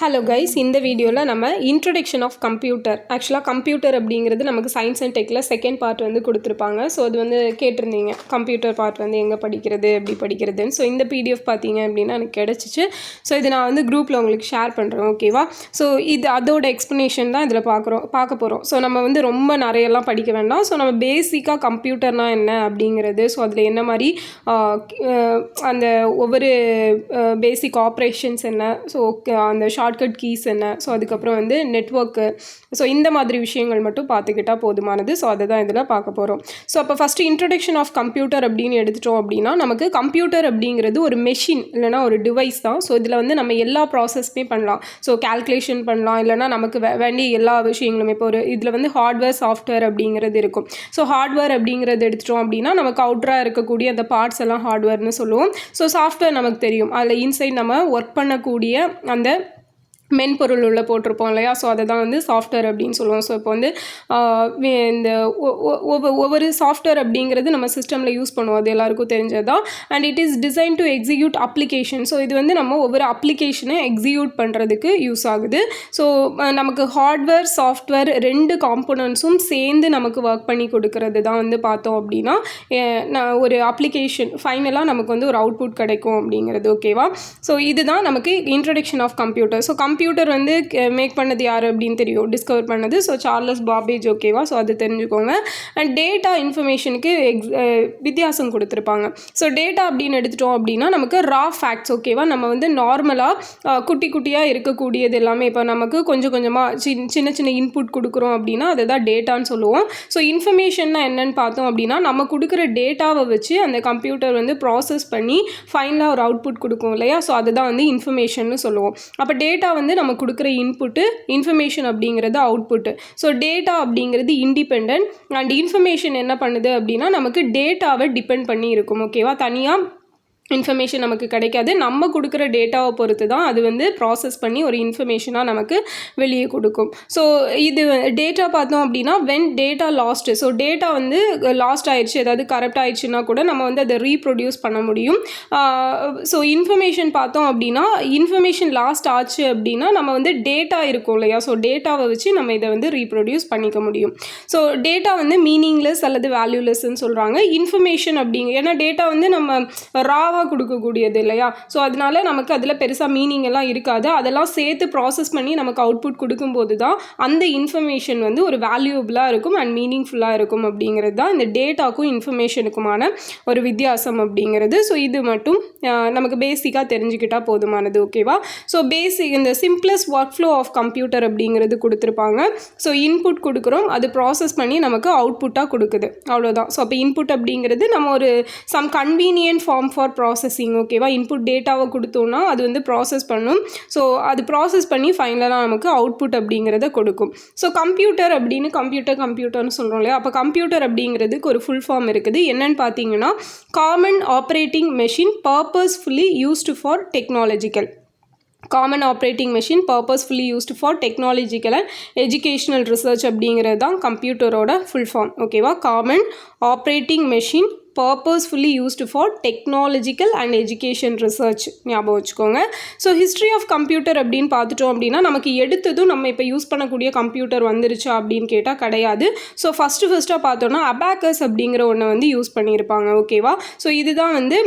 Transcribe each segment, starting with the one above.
Hello guys, இந்த வீடியோவில் நம்ம இன்ட்ரொடக்ஷன் ஆஃப் கம்ப்யூட்டர். ஆக்சுவலாக கம்ப்யூட்டர் அப்படிங்கிறது நமக்கு சயின்ஸ் அண்ட் டெக்கில் செகண்ட் பார்ட் வந்து கொடுத்துருப்பாங்க. ஸோ அது வந்து கேட்டிருந்தீங்க, கம்ப்யூட்டர் பார்ட் வந்து எங்கே படிக்கிறது, எப்படி படிக்கிறதுன்னு. ஸோ இந்த பிடிஎஃப் பார்த்தீங்க அப்படின்னா எனக்கு கிடச்சிச்சு. ஸோ இது நான் வந்து குரூப்பில் உங்களுக்கு ஷேர் பண்ணுறேன், ஓகேவா? ஸோ இது அதோட எக்ஸ்ப்ளனேஷன் தான் இதில் பார்க்க போகிறோம். ஸோ நம்ம வந்து ரொம்ப நிறையெல்லாம் படிக்க வேண்டாம். ஸோ நம்ம பேசிக்காக கம்ப்யூட்டர்னால் என்ன அப்படிங்கிறது, ஸோ அதில் என்ன மாதிரி அந்த ஒவ்வொரு பேசிக் ஆப்ரேஷன்ஸ் என்ன, ஸோ அந்த ஷார்ட்கட் கீஸ் என்ன, ஸோ அதுக்கப்புறம் வந்து நெட்வொர்க்கு, ஸோ இந்த மாதிரி விஷயங்கள் மட்டும் பார்த்துக்கிட்டால் போதுமானது. ஸோ அதை தான் இதில் பார்க்க போகிறோம். ஸோ அப்போ ஃபஸ்ட்டு இன்ட்ரொடக்ஷன் ஆஃப் கம்ப்யூட்டர் அப்படின்னு எடுத்துட்டோம் அப்படின்னா, நமக்கு கம்ப்யூட்டர் அப்படிங்கிறது ஒரு மெஷின் இல்லைனா ஒரு டிவைஸ் தான். ஸோ இதில் வந்து நம்ம எல்லா ப்ராசஸ்மே பண்ணலாம். ஸோ கால்குலேஷன் பண்ணலாம், இல்லைனா நமக்கு வேண்டிய எல்லா விஷயங்களும் இப்போ ஒரு இதில் வந்து ஹார்ட்வேர் சாஃப்ட்வேர் அப்படிங்கிறது இருக்கும். ஸோ ஹார்ட்வேர் அப்படிங்கிறது எடுத்துட்டோம் அப்படின்னா நமக்கு அவுட்டராக இருக்கக்கூடிய அந்த பார்ட்ஸ் எல்லாம் ஹார்ட்வேர்னு சொல்லுவோம். ஸோ சாஃப்ட்வேர் நமக்கு தெரியும், அதில் இன்சைட் நம்ம ஒர்க் பண்ணக்கூடிய அந்த மென்பொருள் உள்ள போட்டிருப்போம் இல்லையா? ஸோ அதை தான் வந்து சாஃப்ட்வேர் அப்படின்னு சொல்லுவோம். ஸோ இப்போ வந்து இந்த ஒவ்வொரு சாஃப்ட்வேர் அப்படிங்கிறது நம்ம சிஸ்டமில் யூஸ் பண்ணுவோம், அது எல்லாருக்கும் தெரிஞ்சது தான். And it is design to execute application. So இது வந்து நம்ம ஒவ்வொரு அப்ளிகேஷனை எக்ஸிக்யூட் பண்ணுறதுக்கு யூஸ் ஆகுது. ஸோ நமக்கு ஹார்ட்வேர் சாஃப்ட்வேர் ரெண்டு காம்போனன்ட்ஸும் சேர்ந்து நமக்கு ஒர்க் பண்ணி கொடுக்கறது தான் வந்து பார்த்தோம் அப்படின்னா ஒரு அப்ளிகேஷன் ஃபைனலாக நமக்கு வந்து ஒரு அவுட்புட் கிடைக்கும் அப்படிங்கிறது, ஓகேவா? ஸோ இதுதான் நமக்கு introduction of computer. So computer வந்து மேக் பண்ணது யார் அப்படின்னு தெரியும், டிஸ்கவர் பண்ணது ஸோ சார்லஸ் பாபேஜ், ஓகேவா? ஸோ அது தெரிஞ்சுக்கோங்க. அண்ட் டேட்டா இன்ஃபர்மேஷனுக்கு வித்தியாசம் கொடுத்துருப்பாங்க. ஸோ டேட்டா அப்படின்னு எடுத்துட்டோம் அப்படின்னா நமக்கு ரா ஃபேக்ட்ஸ், ஓகேவா? நம்ம வந்து நார்மலாக குட்டி குட்டியாக இருக்கக்கூடியது எல்லாமே இப்போ நமக்கு கொஞ்சம் கொஞ்சமாக சின்ன சின்ன இன்புட் கொடுக்குறோம் அப்படின்னா அதை தான் டேட்டான்னு சொல்லுவோம். ஸோ இன்ஃபர்மேஷன்னா என்னன்னு பார்த்தோம் அப்படின்னா நம்ம கொடுக்குற டேட்டாவை வச்சு அந்த கம்ப்யூட்டர் வந்து ப்ராசஸ் பண்ணி ஃபைனலாக ஒரு அவுட்புட் கொடுக்கும் இல்லையா? ஸோ அதுதான் வந்து இன்ஃபர்மேஷன்னு சொல்லுவோம். அப்போ டேட்டா வந்து நம்ம கொடுக்குற இன்புட்டு, இன்ஃபர்மேஷன் அப்படிங்கிறது அவுட்புட்டு. ஸோ டேட்டா அப்படிங்கிறது இண்டிபெண்ட் அண்ட் இன்ஃபர்மேஷன் என்ன பண்ணுது அப்படின்னா நமக்கு டேட்டாவை டிபெண்ட் பண்ணி இருக்கும், ஓகேவா? தனியாக இன்ஃபர்மேஷன் நமக்கு கிடைக்காது. நம்ம கொடுக்குற டேட்டாவை பொறுத்து தான் அது வந்து ப்ராசஸ் பண்ணி ஒரு இன்ஃபர்மேஷனாக நமக்கு வெளியே கொடுக்கும். ஸோ இது டேட்டா பார்த்தோம் அப்படின்னா when data last, so data வந்து லாஸ்ட் ஆயிடுச்சு, ஏதாவது கரெக்ட் ஆயிடுச்சுன்னா கூட நம்ம வந்து அதை ரீப்ரொடியூஸ் பண்ண முடியும். ஸோ இன்ஃபர்மேஷன் பார்த்தோம் அப்படின்னா இன்ஃபர்மேஷன் லாஸ்ட் ஆச்சு அப்படின்னா நம்ம வந்து டேட்டா இருக்கும் இல்லையா? ஸோ டேட்டாவை வச்சு நம்ம இதை வந்து ரீப்ரொடியூஸ் பண்ணிக்க முடியும். ஸோ டேட்டா வந்து மீனிங்லெஸ் அல்லது வேல்யூலெஸ்ன்னு சொல்கிறாங்க. இன்ஃபர்மேஷன் ஏன்னா டேட்டா வந்து நம்ம ராவாக கொடுக்கக்கூடியது இல்லையா? ஸோ அதனால நமக்கு அதில் பெருசாக மீனிங் எல்லாம் இருக்காது. அதெல்லாம் சேர்த்து ப்ராசஸ் பண்ணி நமக்கு அவுட்புட் கொடுக்கும்போது தான் அந்த இன்ஃபர்மேஷன் வந்து ஒரு வேல்யூபிளாக இருக்கும் அண்ட் மீனிங்ஃபுல்லாக இருக்கும் அப்படிங்கிறது தான் இந்த டேட்டாக்கும் இன்ஃபர்மேஷனுக்குமான ஒரு வித்தியாசம் அப்படிங்கிறது. ஸோ இது மட்டும் நமக்கு பேசிக்காக தெரிஞ்சுக்கிட்டால் போதுமானது, ஓகேவா? ஸோ இந்த simplest work flow of computer அப்படிங்கிறது கொடுத்துருப்பாங்க. ஸோ இன்புட் கொடுக்குறோம், அது ப்ராசஸ் பண்ணி நமக்கு அவுட்புட்டாக கொடுக்குது, அவ்வளோதான். ஸோ அப்போ இன்புட் அப்படிங்கிறது நம்ம ஒரு some convenient form for processing, ஓகேவா? இன்புட் டேட்டாவை கொடுத்தோன்னா அது வந்து ப்ராசஸ் பண்ணும். ஸோ அது ப்ராசஸ் பண்ணி ஃபைனலாக நமக்கு அவுட்புட் அப்படிங்கிறத கொடுக்கும். ஸோ கம்ப்யூட்டர் அப்படின்னு கம்ப்யூட்டர்னு சொல்கிறோம் இல்லையா? அப்போ கம்ப்யூட்டர் அப்படிங்கிறதுக்கு ஒரு ஃபுல் ஃபார்ம் இருக்குது. என்னன்னு பார்த்தீங்கன்னா common operating machine purposefully used for technological. Common operating machine purposefully used for technological and educational research அப்படிங்கிறது தான் கம்ப்யூட்டரோட ஃபுல் ஃபார்ம், ஓகேவா? Common operating machine purposefully used for technological and education research, ஞாபகம் வச்சுக்கோங்க. So history of computer அப்படின்னு பார்த்துட்டோம் அப்படின்னா நமக்கு எடுத்ததும் நம்ம இப்போ யூஸ் பண்ணக்கூடிய கம்ப்யூட்டர் வந்துருச்சா அப்படின்னு கேட்டால் கிடையாது. ஸோ ஃபஸ்ட்டாக பார்த்தோன்னா அபாக்கஸ் அப்படிங்கிற ஒன்றை வந்து யூஸ் பண்ணியிருப்பாங்க, ஓகேவா? ஸோ இதுதான் வந்து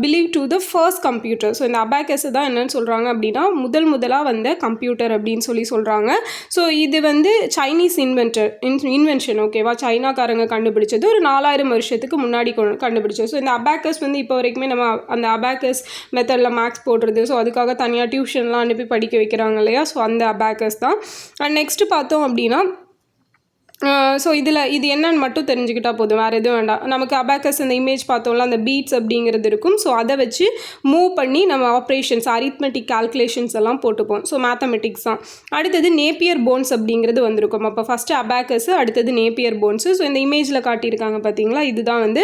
believe to the first computer. So இந்த அபாக்கஸ் தான் என்னென்னு சொல்கிறாங்க அப்படின்னா முதலாக வந்த கம்ப்யூட்டர் அப்படின்னு சொல்கிறாங்க. ஸோ இது வந்து சைனீஸ் இன்வென்ஷன், ஓகேவா? சைனாக்காரங்க கண்டுபிடிச்சது ஒரு 4000 வருஷத்துக்கு முன்னாடி கண்டுபிடிச்சோம். ஸோ இந்த அபாக்கஸ் வந்து இப்போ வரைக்குமே நம்ம அந்த அபாக்கஸ் மெத்தடில் மேக்ஸ் போடுறது, ஸோ அதுக்காக தனியாக டியூஷன்லாம் அனுப்பி படிக்க வைக்கிறாங்க இல்லையா? ஸோ அந்த அபாக்கஸ் தான். அண்ட் நெக்ஸ்ட்டு பார்த்தோம் அப்படின்னா ஸோ இது என்னன்னு மட்டும் தெரிஞ்சுக்கிட்டால் போதும், வேறு எதுவும் வேண்டாம். நமக்கு அபாக்கஸ் இந்த இமேஜ் பார்த்தோம்ல, அந்த பீட்ஸ் அப்படிங்கிறது இருக்கும். ஸோ அதை வச்சு மூவ் பண்ணி நம்ம ஆப்ரேஷன்ஸ் அரித்மெட்டிக் கால்குலேஷன்ஸ் எல்லாம் போட்டுப்போம். ஸோ மேத்தமெட்டிக்ஸ் தான். அடுத்தது நேப்பியர் போன்ஸ் அப்படிங்கிறது வந்திருக்கும். அப்போ ஃபஸ்ட்டு அபாக்கஸ், அடுத்தது நேப்பியர் போன்ஸு. ஸோ இந்த இமேஜில் காட்டியிருக்காங்க பார்த்தீங்களா, இதுதான் வந்து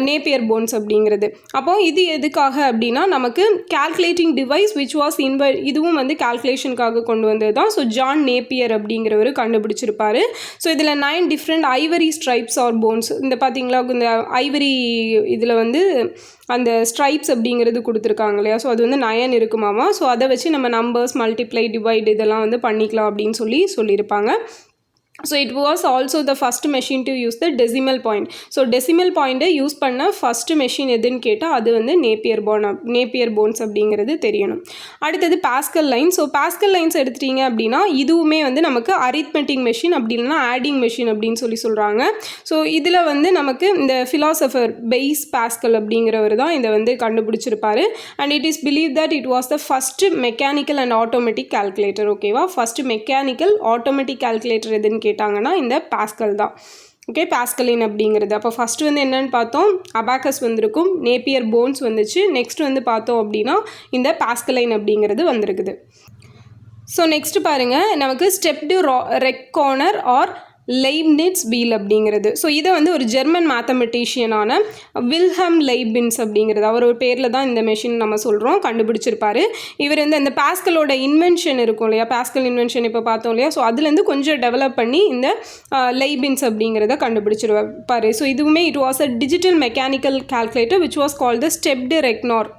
நேப்பியர் போன்ஸ் அப்படிங்கிறது. அப்போது இது எதுக்காக அப்படின்னா நமக்கு கால்குலேட்டிங் டிவைஸ் விச் வாஸ் இதுவும் வந்து கால்குலேஷனுக்காக கொண்டு வந்தது தான். ஸோ ஜான் நேப்பியர் அப்படிங்கிறவர் கண்டுபிடிச்சிருப்பாரு. ஸோ இதில் 9 different ivory stripes or bones. இந்த பார்த்தீங்களா, இந்த ஐவரி இதில் வந்து அந்த ஸ்ட்ரைப்ஸ் அப்படிங்கிறது கொடுத்துருக்காங்க இல்லையா, ஸோ அது வந்து 9 இருக்குமாமா. ஸோ அதை வச்சு நம்ம நம்பர்ஸ் மல்டிப்ளை டிவைட் இதெல்லாம் வந்து பண்ணிக்கலாம் அப்படின்னு சொல்லியிருப்பாங்க. So it was also the first machine to use the decimal point. So decimal point use பண்ண ஃபர்ஸ்ட் மெஷின் எதுன்னு கேட்டால் அது வந்து நேப்பியர் போன்ஸ் அப்படிங்கிறது தெரியணும். அடுத்தது pascal line. So pascal lines எடுத்துட்டீங்க அப்படின்னா இதுவுமே வந்து நமக்கு அரித்மெட்டிக் மெஷின் அப்படி இல்லைனா ஆடிங் மெஷின் அப்படின்னு சொல்கிறாங்க. ஸோ இதில் வந்து நமக்கு இந்த ஃபிலாசபர் பெய்ஸ் பாஸ்கல் அப்படிங்கிறவர் தான் இதை வந்து கண்டுபிடிச்சிருப்பாரு. And it is believe that it was the first mechanical and automatic calculator. ஓகேவா, ஃபஸ்ட் மெக்கானிக்கல் ஆட்டோமேட்டிக் கால்குலேட்டர் எதுன்னு கேட்டாங்கன்னா இந்த பாஸ்கல் தான். ஓகே, பாஸ்கலின் அப்படிங்கிறது. அப்போ ஃபஸ்ட்டு வந்து என்னென்னு பார்த்தோம், அபாக்கஸ் வந்திருக்கும், நேப்பியர் போன்ஸ் வந்துச்சு. நெக்ஸ்ட் வந்து பார்த்தோம் அப்படின்னா இந்த பாஸ்கலைன் அப்படிங்கிறது வந்திருக்குது. ஸோ நெக்ஸ்ட் பாருங்கள், நமக்கு ஸ்டெப்டு ரெக்கார்னர் ஆர் லெய்ப்னிட்ஸ் வீல் அப்படிங்கிறது. ஸோ இதை வந்து ஒரு ஜெர்மன் மேத்தமெட்டிஷியனான வில்ஹெம் லெய்பின்ஸ் அப்படிங்கிறது அவர் ஒரு பேரில் தான் இந்த மெஷின் நம்ம சொல்கிறோம் கண்டுபிடிச்சிருப்பார். இவர் வந்து இந்த பாஸ்கலோட இன்வென்ஷன் இருக்கும் இல்லையா, பாஸ்கல் இன்வென்ஷன் இப்போ பார்த்தோம் இல்லையா, ஸோ அதுலேருந்து கொஞ்சம் டெவலப் பண்ணி இந்த லெய்பின்ஸ் அப்படிங்கிறத கண்டுபிடிச்சிருப்பார். ஸோ இதுவுமே it was a digital mechanical calculator which was called the stepped reckoner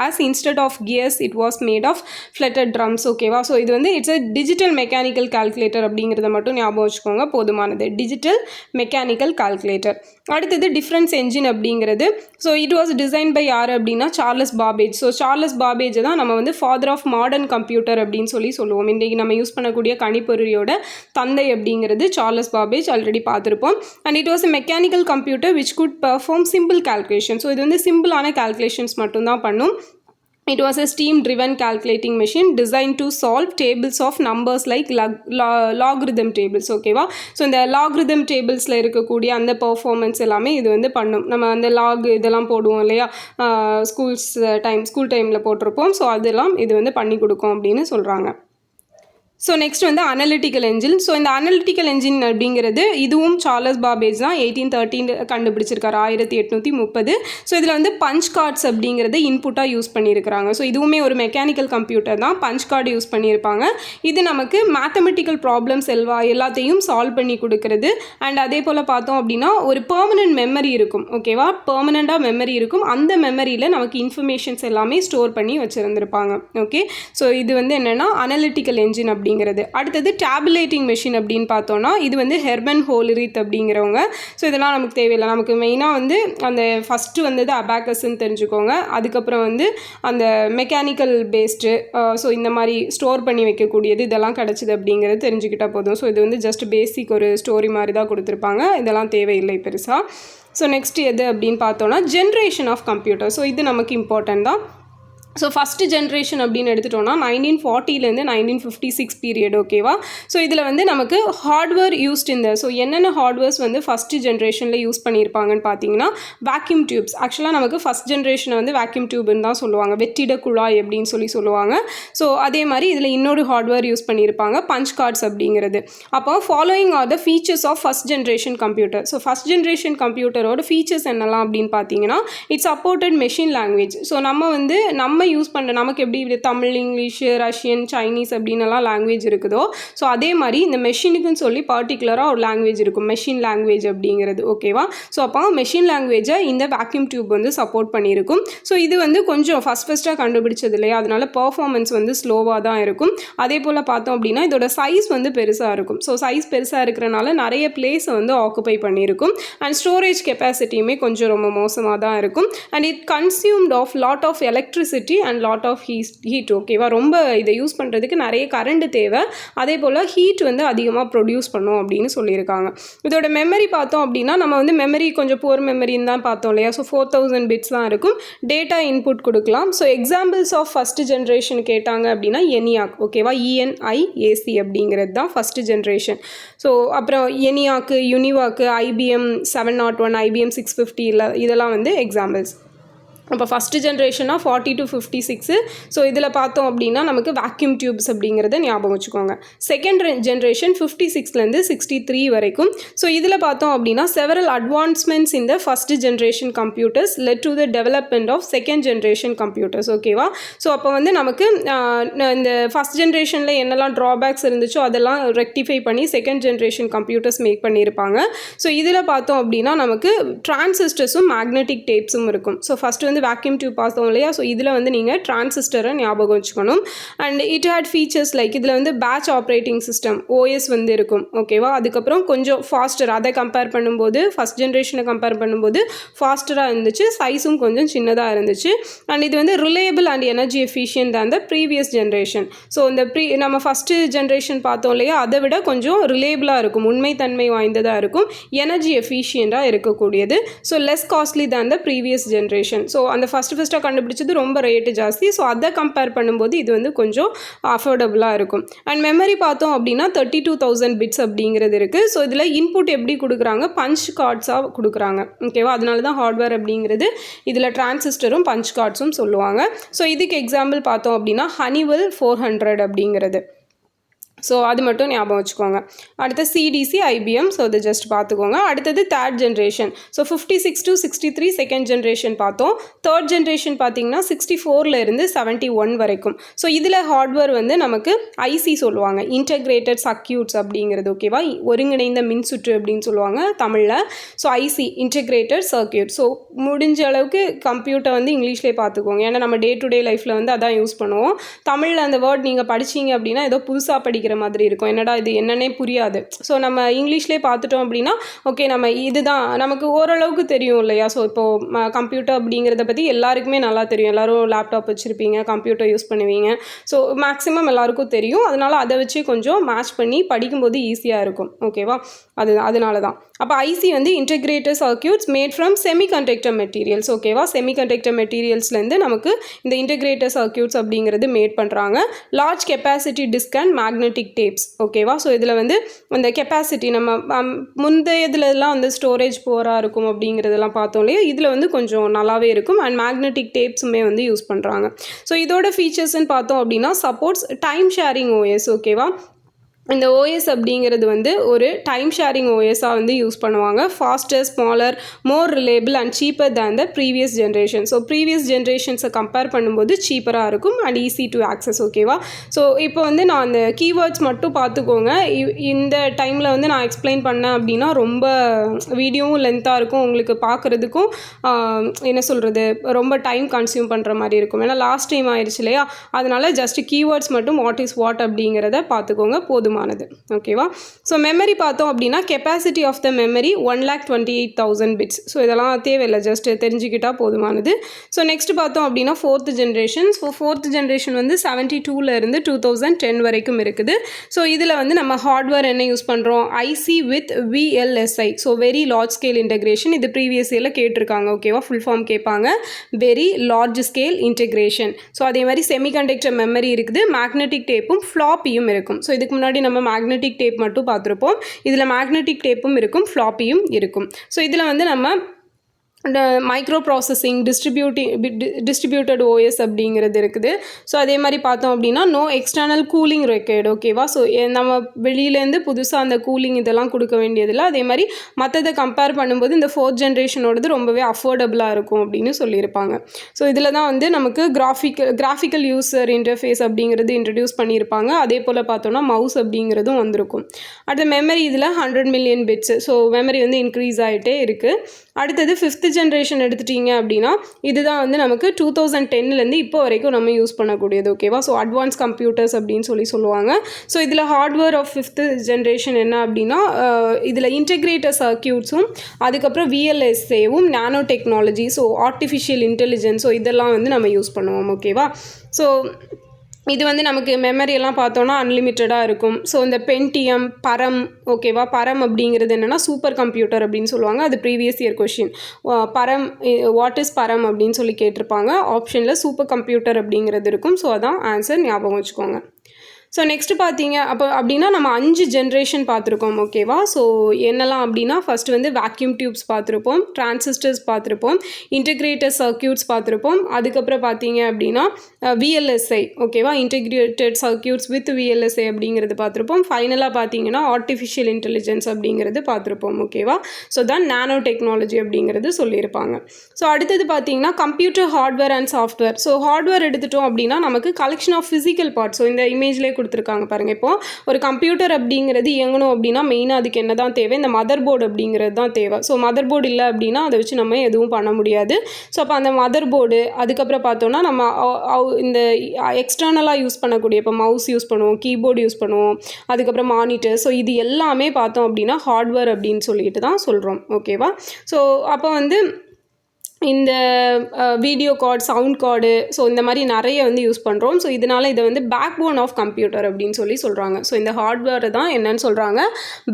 as instead of gears it was made of fluted drums. ஓகேவா, ஸோ இது வந்து it's a digital mechanical calculator அப்படிங்கிறத மட்டும் ஞாபகம் வச்சுக்கோங்க, போதுமானது. Digital mechanical calculator. அடுத்தது difference engine அப்படிங்கிறது. So it was design by யார் அப்படின்னா Charles Babbage. So Charles Babbage தான் நம்ம வந்து ஃபாதர் ஆஃப் மாடர்ன் கம்ப்யூட்டர் அப்படின்னு சொல்லுவோம். இன்றைக்கி நம்ம யூஸ் பண்ணக்கூடிய கணிப்பொறியோட தந்தை அப்படிங்கிறது சார்லஸ் பாபேஜ், ஆல்ரெடி பார்த்துருப்போம். And it was a mechanical computer which could perform simple calculation. So இது வந்து சிம்பிளான கால்குலேஷன்ஸ் மட்டும்தான் பண்ணும். It was a steam-driven calculating machine designed to solve tables of numbers like logarithm tables. ஓகேவா, so இந்த logarithm tablesல இருக்கக்கூடிய அந்த பர்ஃபார்மன்ஸ் எல்லாமே இது வந்து பண்ணும். நம்ம அந்த லாக் இதெல்லாம் போடுவோம் இல்லையா, ஸ்கூல் டைமில் போட்டிருப்போம். ஸோ அதெல்லாம் இது வந்து பண்ணி கொடுக்கும் அப்படின்னு சொல்கிறாங்க. ஸோ நெக்ஸ்ட் வந்து அனலிட்டிக்கல் என்ஜின். ஸோ இந்த அனலிட்டிக்கல் என்ஜின் அப்படிங்கிறது இதுவும் சார்லஸ் பாபேஜ் தான் 1813 கண்டுபிடிச்சிருக்காரு, 1830. ஸோ இதில் வந்து பஞ்ச் கார்ட்ஸ் அப்படிங்கிறது இன்புட்டாக யூஸ் பண்ணியிருக்கிறாங்க. ஸோ இதுவுமே ஒரு மெக்கானிக்கல் கம்ப்யூட்டர் தான், பஞ்ச் கார்டு யூஸ் பண்ணியிருப்பாங்க. இது நமக்கு மேத்தமெட்டிக்கல் ப்ராப்ளம்ஸ் எல்லாத்தையும் சால்வ் பண்ணி கொடுக்குறது. அண்ட் அதே போல் பார்த்தோம் அப்படின்னா ஒரு பெர்மனன்ட் மெமரி இருக்கும். ஓகேவா, பெர்மனண்ட்டாக மெமரி இருக்கும். அந்த மெமரியில் நமக்கு இன்ஃபர்மேஷன்ஸ் எல்லாமே ஸ்டோர் பண்ணி வச்சுருந்துருப்பாங்க. ஓகே, ஸோ இது வந்து என்னென்னா அனலிட்டிக்கல் என்ஜின் அப்படி. அடுத்தது டேபுலேட்டிங் மெஷின் அப்படின்னு பார்த்தோம்னா இது வந்து ஹெர்மன் ஹோல்ரித் அப்படிங்கிறவங்க. ஸோ இதெல்லாம் நமக்கு தேவையில்லை, நமக்கு மெயினாக வந்து அந்த ஃபஸ்ட்டு வந்தது அபாக்கஸ்ன்னு தெரிஞ்சுக்கோங்க. அதுக்கப்புறம் வந்து அந்த மெக்கானிக்கல் பேஸ்டு, ஸோ இந்த மாதிரி ஸ்டோர் பண்ணி வைக்கக்கூடியது இதெல்லாம் கிடச்சிது அப்படிங்கிறது தெரிஞ்சுக்கிட்டால் போதும். ஸோ இது வந்து ஜஸ்ட் பேசிக் ஒரு ஸ்டோரி மாதிரி தான் கொடுத்துருப்பாங்க, இதெல்லாம் தேவையில்லை பெருசாக. ஸோ நெக்ஸ்ட் எது அப்படின்னு பார்த்தோன்னா ஜென்ரேஷன் ஆஃப் கம்ப்யூட்டர். ஸோ இது நமக்கு இம்பார்ட்டன்ட் தான். ஸோ ஃபஸ்ட்டு ஜென்ரேஷன் அப்படின்னு எடுத்துட்டோன்னா 1940 1956 பீரியட். ஓகேவா, ஸோ இதில் வந்து நமக்கு ஹார்ட்வேர் யூஸ்ட் ஸோ என்னென்ன ஹார்ட்வேர்ஸ் வந்து ஃபஸ்ட்டு ஜென்ரேஷனில் யூஸ் பண்ணியிருப்பாங்கன்னு பார்த்தீங்கன்னா வேக்யூம் டியூப்ஸ். ஆக்சுவலாக நமக்கு ஃபஸ்ட் ஜென்ரேஷனை வந்து வேக்யூம் டியூப்னு தான் சொல்லுவாங்க, வெற்றிட குழாய் அப்படின்னு சொல்லுவாங்க. ஸோ அதே மாதிரி இதில் இன்னொரு ஹார்ட்வேர் யூஸ் பண்ணியிருப்பாங்க, பஞ்ச் கார்ட்ஸ் அப்படிங்கிறது. அப்போ following are the features of first generation computer. So first generation கம்ப்யூட்டரோட ஃபீச்சர்ஸ் என்னெல்லாம் அப்படின்னு பார்த்தீங்கன்னா it's supported machine language. So நம்ம யூஸ் பண்ணுற நமக்கு எப்படி தமிழ், இங்கிலீஷ், ரஷ்யன், சைனீஸ் அப்படின்னுலாம் லாங்குவேஜ் இருக்குதோ, ஸோ அதே மாதிரி இந்த மெஷினுக்குன்னு சொல்லி பர்டிகுலராக ஒரு லாங்குவேஜ் இருக்கும், மெஷின் லாங்குவேஜ் அப்படிங்கிறது. ஓகேவா, ஸோ அப்போ மெஷின் லாங்குவேஜை இந்த வேக்யூம் டியூப் வந்து சப்போர்ட் பண்ணியிருக்கும். ஸோ இது வந்து கொஞ்சம் ஃபஸ்ட்டாக கண்டுபிடிச்சது இல்லையா, அதனால பர்ஃபார்மன்ஸ் வந்து ஸ்லோவாக தான் இருக்கும். அதே போல் பார்த்தோம் அப்படின்னா இதோட சைஸ் வந்து பெருசாக இருக்கும். ஸோ சைஸ் பெருசாக இருக்கிறனால நிறைய பிளேஸை வந்து ஆக்குபை பண்ணியிருக்கும். அண்ட் ஸ்டோரேஜ் கெப்பாசிட்டியுமே கொஞ்சம் ரொம்ப மோசமாக தான் இருக்கும். And it consumed of lot of electricity and lot of heat. ஓகேவா, ரொம்ப இதை யூஸ் பண்ணுறதுக்கு நிறைய கரண்ட் தேவை, அதே போல் ஹீட் வந்து அதிகமாக ப்ரொடியூஸ் பண்ணும் அப்படின்னு சொல்லியிருக்காங்க. இதோட மெமரி பார்த்தோம் அப்படின்னா நம்ம வந்து மெமரி கொஞ்சம் புவர் மெமரின்னு தான் பார்த்தோம் இல்லையா. ஸோ 4000 பிட்ஸ் தான் இருக்கும், டேட்டா இன்புட் கொடுக்கலாம். So examples of first generation கேட்டாங்க அப்படின்னா ENIAC. ஓகேவா, ENIAC அப்படிங்கிறது தான் ஃபஸ்ட்டு ஜென்ரேஷன். ஸோ அப்புறம் ENIAC, UNIVAC, IBM 701, IBM 650 இதெல்லாம் வந்து எக்ஸாம்பிள்ஸ். அப்போ ஃபஸ்ட்டு ஜென்ரேஷனாக 40 to 56. ஸோ இதில் பார்த்தோம் அப்படின்னா நமக்கு வேக்யூம் டியூப்ஸ் அப்படிங்கிறத ஞாபகம் வச்சுக்கோங்க. செகண்ட் ஜென்ரேஷன் 56லேருந்து 63 வரைக்கும். ஸோ இதில் பார்த்தோம் அப்படின்னா செவரல் அட்வான்ஸ்மெண்ட்ஸ் இந்த first generation computers led to the development of second generation computers. ஓகேவா? ஸோ அப்போ வந்து நமக்கு இந்த ஃபஸ்ட் ஜென்ரேஷனில் என்னெல்லாம் ட்ராபேக்ஸ் இருந்துச்சோ அதெல்லாம் ரெக்டிஃபை பண்ணி செகண்ட் ஜென்ரேஷன் கம்ப்யூட்டர்ஸ் மேக் பண்ணியிருப்பாங்க. ஸோ இதில் பார்த்தோம் அப்படின்னா நமக்கு டிரான்சிஸ்டர்ஸும் மேக்னெட்டிக் டேப்ஸும் இருக்கும். ஸோ ஃபஸ்ட்டு வந்து வேக்யூம் டியூப் பார்த்தோம் இல்லையா? ஸோ இதில் வந்து நீங்கள் டிரான்சிஸ்டரை ஞாபகம் வச்சுக்கணும். And it had features like இதில் வந்து பேட்ச் ஆப்ரேட்டிங் சிஸ்டம் ஓஎஸ் வந்து இருக்கும். ஓகேவா? அதுக்கப்புறம் கொஞ்சம் ஃபாஸ்டர், அதை கம்பேர் பண்ணும்போது ஃபஸ்ட் ஜென்ரேஷனை கம்பேர் பண்ணும்போது ஃபாஸ்டராக இருந்துச்சு, சைஸும் கொஞ்சம் சின்னதாக இருந்துச்சு. அண்ட் இது வந்து ரிலையபிள் அண்ட் எனர்ஜி எஃபிஷியன்ட் தான் த ப்ரீவியஸ் ஜென்ரேஷன். ஸோ இந்த நம்ம ஃபஸ்ட்டு ஜென்ரேஷன் பார்த்தோம் இல்லையா? அதை விட கொஞ்சம் ரிலையபிளாக இருக்கும், உண்மைத்தன்மை வாய்ந்ததாக இருக்கும், எனர்ஜி எஃபிஷியண்ட்டாக இருக்கக்கூடியது. ஸோ லெஸ் காஸ்ட்லி தான் த ப்ரீவியஸ் ஜென்ரேஷன். ஸோ அந்த ஃபஸ்ட்டாக கண்டுபிடிச்சது ரொம்ப ரேட்டு ஜாஸ்தி. ஸோ அதை கம்பேர் பண்ணும்போது இது வந்து கொஞ்சம் அஃபோர்டபுளாக இருக்கும். அண்ட் மெமரி பார்த்தோம் அப்படின்னா 32,000 பிட்ஸ் அப்படிங்கிறது இருக்குது. ஸோ இதில் இன்புட் எப்படி கொடுக்குறாங்க? பஞ்ச் கார்ட்ஸாக கொடுக்குறாங்க. ஓகேவா? அதனால தான் ஹார்ட்வேர் அப்படிங்கிறது இதில் டிரான்சிஸ்டரும் பஞ்ச் கார்ட்ஸும் சொல்லுவாங்க. ஸோ இதுக்கு எக்ஸாம்பிள் பார்த்தோம் அப்படின்னா ஹனிவெல் 400 அப்படிங்கிறது. ஸோ அது மட்டும் ஞாபகம் வச்சுக்கோங்க. அடுத்து சிடிசி, ஐபிஎம். ஸோ இது ஜஸ்ட் பார்த்துக்கோங்க. அடுத்தது third generation. So 56 to 63 second generation பார்த்தோம். தேர்ட் ஜென்ரேஷன் பார்த்தீங்கன்னா 64லேருந்து 71 வரைக்கும். ஸோ இதில் ஹார்ட்வேர் வந்து நமக்கு ஐசி சொல்லுவாங்க, இன்டகிரேட்டட் சர்க்யூட்ஸ் அப்படிங்கிறது. ஓகேவா? ஒருங்கிணைந்த மின்சுற்று அப்படின்னு சொல்லுவாங்க தமிழில். So IC, integrated circuit. So முடிஞ்ச அளவுக்கு கம்ப்யூட்டர் வந்து இங்கிலீஷ்லேயே பார்த்துக்கோங்க. ஏன்னா நம்ம டே டு டே லைஃப்பில் வந்து அதான் யூஸ் பண்ணுவோம். தமிழில் அந்த வேர்ட் நீங்கள் படிச்சிங்க அப்படின்னா ஏதோ புதுசாக படிக்கிற மாதிரி இருக்கும், என்னடா இது என்னன்னே புரியாது. ஸோ நம்ம இங்கிலீஷ்லேயே பார்த்துட்டோம் அப்படின்னா ஓகே நம்ம இதுதான் நமக்கு ஓரளவுக்கு தெரியும் இல்லையா? ஸோ இப்போது கம்ப்யூட்டர் அப்படிங்கிறத பற்றி எல்லாருக்குமே நல்லா தெரியும். எல்லோரும் லேப்டாப் வச்சுருப்பீங்க, கம்ப்யூட்டர் யூஸ் பண்ணுவீங்க. ஸோ மேக்ஸிமம் எல்லாருக்கும் தெரியும். அதனால் அதை வச்சு கொஞ்சம் மேட்ச் பண்ணி படிக்கும்போது ஈஸியாக இருக்கும். ஓகேவா? அதனால தான். அப்போ ஐசி வந்து integrated circuits made from semiconductor materials. ஓகேவா? செமிகண்டக்டர் மெட்டீரியல்ஸ்லேருந்து நமக்கு இந்த இன்டகிரேட்டட் சர்க்யூட்ஸ் அப்படிங்கிறது மேட் பண்ணுறாங்க. Large capacity disk and magnetic tapes. ஓகேவா? ஸோ இதில் வந்து அந்த கெப்பாசிட்டி நம்ம முந்தைய இதுலலாம் வந்து ஸ்டோரேஜ் புவராக இருக்கும் அப்படிங்கிறதெல்லாம் பார்த்தோம் இல்லையா? இதில் வந்து கொஞ்சம் நல்லாவே இருக்கும். அண்ட் மேக்னெட்டிக் டேப்ஸுமே வந்து யூஸ் பண்ணுறாங்க. ஸோ இதோட ஃபீச்சர்ஸ்ன்னு பார்த்தோம் அப்படின்னா சப்போர்ட்ஸ் டைம் ஷேரிங் ஓஎஸ். ஓகேவா? இந்த ஓஎஸ் அப்படிங்கிறது வந்து ஒரு டைம் ஷேரிங் ஓஎஸாக வந்து யூஸ் பண்ணுவாங்க. Faster, smaller, more reliable and cheaper than the previous generation. So previous ஜென்ரேஷன்ஸை கம்பேர் பண்ணும்போது சீப்பராக இருக்கும் அண்ட் ஈஸி டு ஆக்சஸ். ஓகேவா? ஸோ இப்போ வந்து நான் அந்த கீவேர்ட்ஸ் மட்டும் பார்த்துக்கோங்க. இந்த டைமில் வந்து நான் எக்ஸ்பிளைன் பண்ணேன் அப்படின்னா ரொம்ப வீடியோவும் லென்த்தாக இருக்கும், உங்களுக்கு பார்க்குறதுக்கும் என்ன சொல்கிறது ரொம்ப டைம் கன்சியூம் பண்ணுற மாதிரி இருக்கும். ஏன்னா லாஸ்ட் டைம் ஆயிடுச்சு இல்லையா? அதனால் ஜஸ்ட் கீவேர்ட்ஸ் மட்டும் வாட் இஸ் வாட் அப்படிங்கிறத பார்த்துக்கோங்க, போதுமானது. ஓகேவா? ஸோ மெமரி பார்த்தோம் அப்படின்னா capacity of the memory 128,000 bits. So இதெல்லாம் தேவையில்லை, ஜஸ்ட் தெரிஞ்சுக்கிட்டால் போதுமானது. ஸோ நெக்ஸ்ட் பார்த்தோம் அப்படின்னா fourth generation. So fourth generation வந்து 72லேருந்து 2010 வரைக்கும் இருக்குது. ஸோ இதில் வந்து நம்ம ஹார்ட்வேர் என்ன யூஸ் பண்ணுறோம்? IC with VLSI. So very large scale integration. இது ப்ரீவியஸ் இயரில் கேட்டிருக்காங்க. ஓகேவா? ஃபுல் ஃபார்ம் கேட்பாங்க, very large scale integration. So அதே மாதிரி செமிகண்டக்டர் மெமரி இருக்குது, மேக்னெட்டிக் டேப்பும் ஃப்ளாப்பியும் இருக்கும். ஸோ இதுக்கு முன்னாடி நம்ம மேக்னெட்டிக் டேப் மட்டும் பார்த்துருப்போம். இதில் மேக்னெட்டிக் டேப்பும் இருக்கும், ஃப்ளாப்பியும் இருக்கும். ஸோ இதில் வந்து நம்ம மைக்ரோ ப்ராசஸிங், டிஸ்ட்ரிபியூட்டட் ஓஎஸ் அப்படிங்கிறது இருக்குது. ஸோ அதே மாதிரி பார்த்தோம் அப்படின்னா நோ எக்ஸ்டர்னல் கூலிங் ரெக்யர்டு. ஓகேவா? ஸோ நம்ம வெளியிலேருந்து புதுசாக அந்த கூலிங் இதெல்லாம் கொடுக்க வேண்டியதில்லை. அதே மாதிரி மற்றதை கம்பேர் பண்ணும்போது இந்த ஃபோர்த் ஜென்ரேஷனோடது ரொம்பவே அஃபோர்டபுளாக இருக்கும் அப்படின்னு சொல்லியிருப்பாங்க. ஸோ இதில் தான் வந்து நமக்கு கிராஃபிக்கல் யூசர் இன்டர்ஃபேஸ் அப்படிங்கிறது இன்ட்ரடியூஸ் பண்ணியிருப்பாங்க. அதே போல் பார்த்தோன்னா மவுஸ் அப்படிங்கிறதும் வந்திருக்கும். அடுத்த மெமரி இதில் 100 மில்லியன் பிட்ஸ். ஸோ மெமரி வந்து இன்க்ரீஸ் ஆகிட்டே இருக்குது. அடுத்தது ஃபிஃப்த் ஜென்ரேஷன் எடுத்துட்டிங்க அப்படின்னா இதுதான் வந்து நமக்கு 2010லேருந்து இப்போ வரைக்கும் நம்ம யூஸ் பண்ணக்கூடியது. ஓகேவா? ஸோ அட்வான்ஸ் கம்ப்யூட்டர்ஸ் அப்படின்னு சொல்லுவாங்க. ஸோ இதில் ஹார்ட்வேர் ஆஃப் ஃபிஃப்த் ஜென்ரேஷன் என்ன அப்படின்னா இதில் இன்டகிரேட்டட் சர்க்யூட்ஸும் அதுக்கப்புறம் விஎல்எஸ்ஏவும் nano technology, so artificial intelligence, so இதெல்லாம் வந்து நம்ம யூஸ் பண்ணுவோம். ஓகேவா? ஸோ இது வந்து நமக்கு மெமரியெல்லாம் பார்த்தோன்னா அன்லிமிட்டடாக இருக்கும். ஸோ இந்த பென்டிஎம், பரம். ஓகேவா? பரம் அப்படிங்கிறது என்னென்னா சூப்பர் கம்ப்யூட்டர் அப்படின்னு சொல்லுவாங்க. அது ப்ரீவியஸ் இயர் கொஷின். பரம், வாட் இஸ் பரம் அப்படின்னு சொல்லி கேட்டிருப்பாங்க. ஆப்ஷனில் சூப்பர் கம்ப்யூட்டர் அப்படிங்கிறது இருக்கும். ஸோ அதான் ஆன்சர், ஞாபகம் வச்சுக்கோங்க. ஸோ நெக்ஸ்ட்டு பார்த்தீங்க அப்படின்னா நம்ம 5 ஜென்ரேஷன் பார்த்துருக்கோம் ஓகேவா. ஸோ என்னெல்லாம் அப்படின்னா ஃபஸ்ட்டு வந்து வேக்யூம் டியூப்ஸ் பார்த்துருப்போம், டிரான்சிஸ்டர்ஸ் பார்த்துருப்போம், இன்டெகிரேட்டட் சர்க்யூட்ஸ் பார்த்துருப்போம். அதுக்கப்புறம் பார்த்தீங்க அப்படின்னா விஎல்எஸ்ஐ ஓகேவா, இன்டெகிரேட்டட் சர்க்யூட்ஸ் வித் விஎல்எஸ்ஐ அப்படிங்கிறது பார்த்துருப்போம். ஃபைனலாக பார்த்தீங்கன்னா ஆர்டிஃபிஷியல் இன்டெலிஜென்ஸ் அப்படிங்கிறது பார்த்துருப்போம் ஓகேவா. ஸோ தான் நானோ டெக்னாலஜி அப்படிங்கிறது சொல்லியிருப்பாங்க. ஸோ அடுத்தது பார்த்தீங்கன்னா computer hardware and software. So hardware எடுத்துட்டோம் அப்படின்னா நமக்கு collection of physical parts. So இந்த இமேஜ்லேயே கொடுத்துருக்காங்க பாருங்கள். இப்போது ஒரு கம்ப்யூட்டர் அப்படிங்கிறது இயங்கணும் அப்படின்னா மெயினாக அதுக்கு என்ன தான் தேவை, இந்த மதர் போர்டு அப்படிங்கிறது தான் தேவை. ஸோ மதர் போர்டு இல்லை அப்படின்னா அதை வச்சு நம்ம எதுவும் பண்ண முடியாது. ஸோ அப்போ அந்த மதர் போர்டு, அதுக்கப்புறம் பார்த்தோன்னா நம்ம இந்த எக்ஸ்டர்னலாக யூஸ் பண்ணக்கூடிய இப்போ மவுஸ் யூஸ் பண்ணுவோம், கீபோர்டு யூஸ் பண்ணுவோம், அதுக்கப்புறம் மானிட்டர். ஸோ இது எல்லாமே பார்த்தோம் அப்படின்னா ஹார்ட்வேர் அப்படின்னு சொல்லிட்டு தான் சொல்கிறோம் ஓகேவா. ஸோ அப்போ வந்து இந்த video card, sound card, so இந்த மாதிரி நிறைய வந்து யூஸ் பண்ணுறோம். ஸோ இதனால் இதை வந்து பேக் போன் ஆஃப் கம்ப்யூட்டர் அப்படின்னு சொல்லி சொல்கிறாங்க. ஸோ இந்த ஹார்ட்வேர் தான் என்னன்னு சொல்கிறாங்க,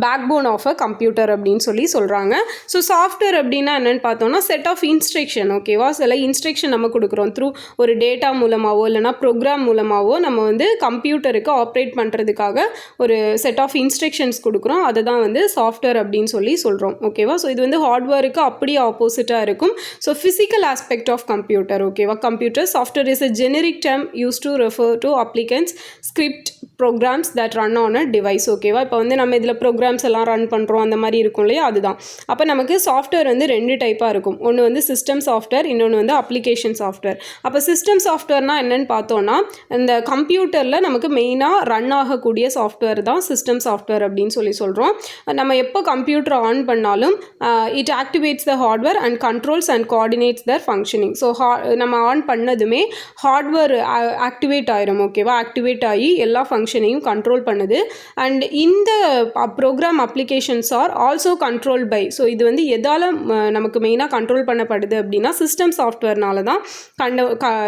backbone of a computer அப்படின்னு சொல்லி சொல்கிறாங்க. ஸோ சாஃப்ட்வேர் அப்படின்னா என்னென்னு பார்த்தோம்னா செட் ஆஃப் இன்ஸ்ட்ரக்ஷன் ஓகேவா. சில இன்ஸ்ட்ரக்ஷன் நம்ம கொடுக்குறோம் த்ரூ ஒரு டேட்டா மூலமாகவோ இல்லைனா ப்ரோக்ராம் மூலமாகவோ நம்ம வந்து கம்ப்யூட்டருக்கு ஆப்ரேட் பண்ணுறதுக்காக ஒரு செட் ஆஃப் இன்ஸ்ட்ரக்ஷன்ஸ் கொடுக்குறோம். அதை தான் வந்து சாஃப்ட்வேர் அப்படின்னு சொல்லி சொல்கிறோம் ஓகேவா. ஸோ இது வந்து ஹார்ட்வேருக்கு அப்படியே ஆப்போசிட்டாக இருக்கும். So physical aspect of computer ஓகேவா. computer software is a generic term used to refer to applicants script programs that run on a device ஓகேவா. இப்போ வந்து நம்ம இதில் ப்ரோக்ராம்ஸ் எல்லாம் ரன் பண்ணுறோம் அந்த மாதிரி இருக்கும் இல்லையா, அதுதான். அப்போ நமக்கு சாஃப்ட்வேர் வந்து 2 டைப்பாக இருக்கும். ஒன்று வந்து சிஸ்டம் சாஃப்ட்வேர், இன்னொன்று வந்து அப்ளிகேஷன் சாஃப்ட்வேர். அப்போ சிஸ்டம் சாஃப்ட்வேர்னால் என்னென்னு பார்த்தோன்னா இந்த கம்ப்யூட்டரில் நமக்கு மெயினாக ரன் ஆகக்கூடிய சாஃப்ட்வேர் தான் சிஸ்டம் சாஃப்ட்வேர் அப்படின்னு சொல்லி சொல்கிறோம். நம்ம எப்போ கம்ப்யூட்டர் ஆன் பண்ணாலும் it activates the hardware and controls and coordinates their functioning. So நம்ம ஆன் பண்ணதுமே ஹார்ட்வேர் ஆக்டிவேட் ஆயிரும் ஓகேவா. ஆக்டிவேட் ஆகி எல்லா ஃபங்க்ஷனையும் கண்ட்ரோல் பண்ணுது. அண்ட் இந்த program applications are also control by. So இது வந்து எதால் நமக்கு மெயினாக கண்ட்ரோல் பண்ணப்படுது அப்படின்னா சிஸ்டம் சாஃப்ட்வேர்னால தான்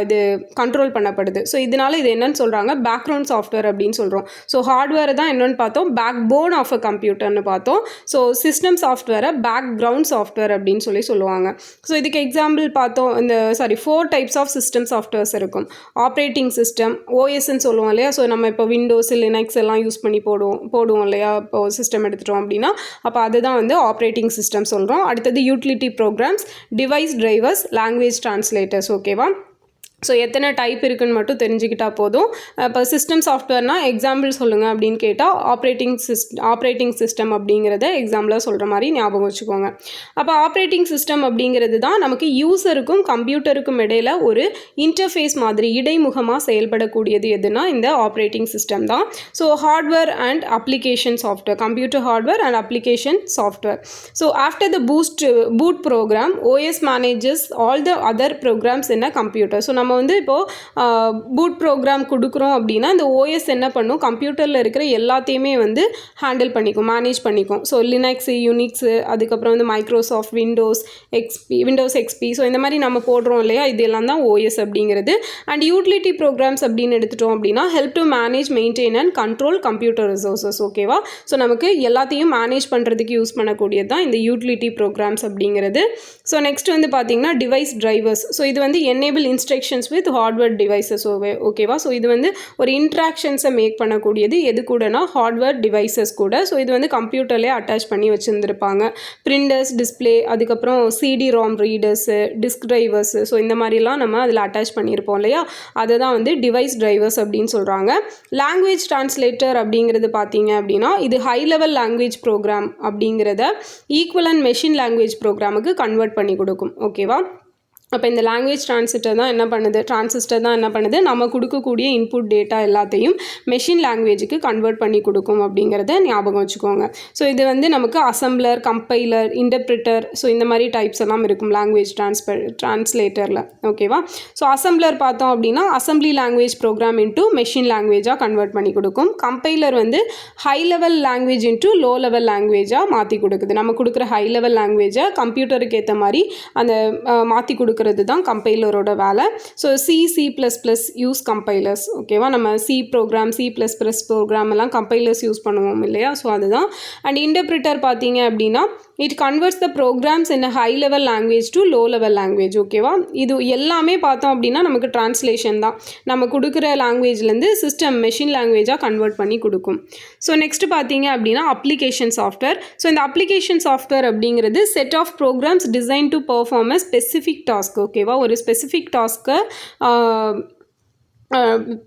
இது கண்ட்ரோல் பண்ணப்படுது. ஸோ இதனால் இது என்னன்னு சொல்கிறாங்க, பேக்ரவுண்ட் சாஃப்ட்வேர் அப்படின்னு சொல்கிறோம். ஸோ ஹார்ட்வேர் தான் என்னென்னு பார்த்தோம், பேக் போன் ஆஃப் அ கம்ப்யூட்டர்னு பார்த்தோம். ஸோ சிஸ்டம் சாஃப்ட்வேரை பேக் கிரவுண்ட் சாஃப்ட்வேர் அப்படின்னு சொல்லுவாங்க. ஸோ இதுக்கு எக்ஸாம்பிள் பார்த்தோம், இந்த 4 டைப்ஸ் ஆஃப் சிஸ்டம் சாஃப்ட்வேர்ஸ் இருக்கும். ஆப்ரேட்டிங் சிஸ்டம், ஓஎஸ்ன்னு சொல்லுவோம் இல்லையா. ஸோ நம்ம இப்போ விண்டோஸ், லினக்ஸ் எல்லாம் யூஸ் பண்ணி போடுவோம் இல்லையா. இப்போ சிஸ்டம் எடுத்துட்டோம் அப்படின்னா அப்போ அதுதான் வந்து ஆப்ரேட்டிங் சிஸ்டம் சொல்கிறோம். அடுத்தது utility programs, device drivers, language translators ஓகேவா. ஸோ எத்தனை டைப் இருக்குன்னு மட்டும் தெரிஞ்சுக்கிட்டால் போதும். இப்போ சிஸ்டம் சாஃப்ட்வேர்னால் எக்ஸாம்பிள் சொல்லுங்கள் அப்படின்னு கேட்டால் ஆப்ரேட்டிங் சிஸ்டம் அப்படிங்கிறத எக்ஸாம்பிளாக சொல்கிற மாதிரி ஞாபகம் வச்சுக்கோங்க. அப்போ ஆப்ரேட்டிங் சிஸ்டம் அப்படிங்கிறது தான் நமக்கு யூஸருக்கும் கம்ப்யூட்டருக்கும் இடையில் ஒரு இன்டர்ஃபேஸ் மாதிரி இடைமுகமாக செயல்படக்கூடியது எதுனா இந்த ஆப்ரேட்டிங் சிஸ்டம் தான். So hardware and application software, computer hardware and application software. So after the boot program, OS manages all the other programs in a computer. So நம்ம வந்து இப்போது பூட் ப்ரோக்ராம் கொடுக்குறோம் அப்படின்னா இந்த ஓஎஸ் என்ன பண்ணும், கம்ப்யூட்டரில் இருக்கிற எல்லாத்தையுமே வந்து ஹேண்டில் பண்ணிக்கும், மேனேஜ் பண்ணிக்கும். ஸோ லினக்ஸு, யூனிக்ஸு, அதுக்கப்புறம் வந்து மைக்ரோசாஃப்ட், விண்டோஸ் எக்ஸ்பி, ஸோ இந்த மாதிரி நம்ம போடுறோம் இல்லையா, இது எல்லாம் தான் ஓஎஸ் அப்படிங்கிறது. அண்ட் யூட்டிலிட்டி ப்ரோக்ராம்ஸ் அப்படின்னு எடுத்துட்டோம் அப்படின்னா help to manage, maintain and control computer resources ஓகேவா. ஸோ நமக்கு எல்லாத்தையும் மேனேஜ் பண்ணுறதுக்கு யூஸ் பண்ணக்கூடியது தான் இந்த யூட்டிலிட்டி ப்ரோக்ராம்ஸ் அப்படிங்கிறது. ஸோ நெக்ஸ்ட் வந்து பார்த்திங்கன்னா டிவைஸ் டிரைவர்ஸ். ஸோ இது வந்து enable instructions with hardware devices ஓகேவா. ஸோ இது வந்து ஒரு இன்ட்ராக்ஷன்ஸை மேக் பண்ணக்கூடியது எது கூடனா ஹார்ட்வேர் டிவைசஸ் கூட. ஸோ இது வந்து கம்ப்யூட்டர்லேயே அட்டாச் பண்ணி வச்சுருந்துருப்பாங்க. பிரிண்டர்ஸ், டிஸ்பிளே, அதுக்கப்புறம் CD ROM readers, disk drivers, so இந்த மாதிரிலாம் நம்ம அதில் அட்டாச் பண்ணியிருப்போம் இல்லையா, அதை தான் வந்து டிவைஸ் டிரைவர்ஸ் அப்படின்னு சொல்கிறாங்க. லாங்குவேஜ் டிரான்ஸ்லேட்டர் அப்படிங்கிறது பார்த்தீங்க அப்படின்னா இது ஹை லெவல் லாங்குவேஜ் ப்ரோக்ராம் அப்படிங்கிறத ஈக்குவலன்ட் மெஷின் லாங்குவேஜ் ப்ரோக்ராமுக்கு கன்வெர்ட் பண்ணி கொடுக்கும் ஓகேவா. அப்போ இந்த லாங்குவேஜ் டிரான்சிஸ்டர் தான் என்ன பண்ணுது, நம்ம கொடுக்கக்கூடிய இன்புட் டேட்டா எல்லாத்தையும் மெஷின் லாங்குவேஜுக்கு கன்வெர்ட் பண்ணி கொடுக்கும் அப்படிங்கிறத ஞாபகம் வச்சுக்கோங்க. ஸோ இது வந்து நமக்கு அசம்பிளர், கம்பைலர், இன்டர்பிரிட்டர், ஸோ இந்த மாதிரி டைப்ஸ் எல்லாம் இருக்கும் லாங்குவேஜ் டிரான்ஸ்லேட்டரில் ஓகேவா. ஸோ அசம்பிளர் பார்த்தோம் அப்படின்னா assembly language program into machine லாங்குவேஜாக கன்வெர்ட் பண்ணி கொடுக்கும். கம்பைலர் வந்து high level language into low level லாங்குவேஜாக மாற்றி கொடுக்குது. நம்ம கொடுக்குற ஹை லெவல் லாங்குவேஜை கம்ப்யூட்டருக்கு ஏற்ற மாதிரி அந்த மாற்றி கொடுக்க கொடுக்கறது தான் கம்பைலரோட வேலை. So C++ use compilers. ஓகேவா, நம்ம C++ ப்ரோக்ராம் எல்லாம் கம்பைலர்ஸ் யூஸ் பண்ணுவோம் இல்லையா, ஸோ அதுதான். அண்ட் இன்டர்பிரிட்டர் பார்த்தீங்க அப்படின்னா it converts the programs in high level language to low level language. ஓகேவா, இது எல்லாமே பார்த்தோம் அப்படின்னா நமக்கு டிரான்ஸ்லேஷன் தான். நம்ம கொடுக்குற லாங்குவேஜ்லேருந்து சிஸ்டம் மெஷின் லாங்குவேஜாக கன்வெர்ட் பண்ணி கொடுக்கும். ஸோ நெக்ஸ்ட் பார்த்தீங்க அப்படின்னா அப்ளிகேஷன் சாஃப்ட்வேர். ஸோ இந்த அப்ளிகேஷன் சாஃப்ட்வேர் அப்படிங்கிறது set of programs design to perform a specific task. ஓகேவா, ஒரு ஸ்பெசிஃபிக் டாஸ்க்கை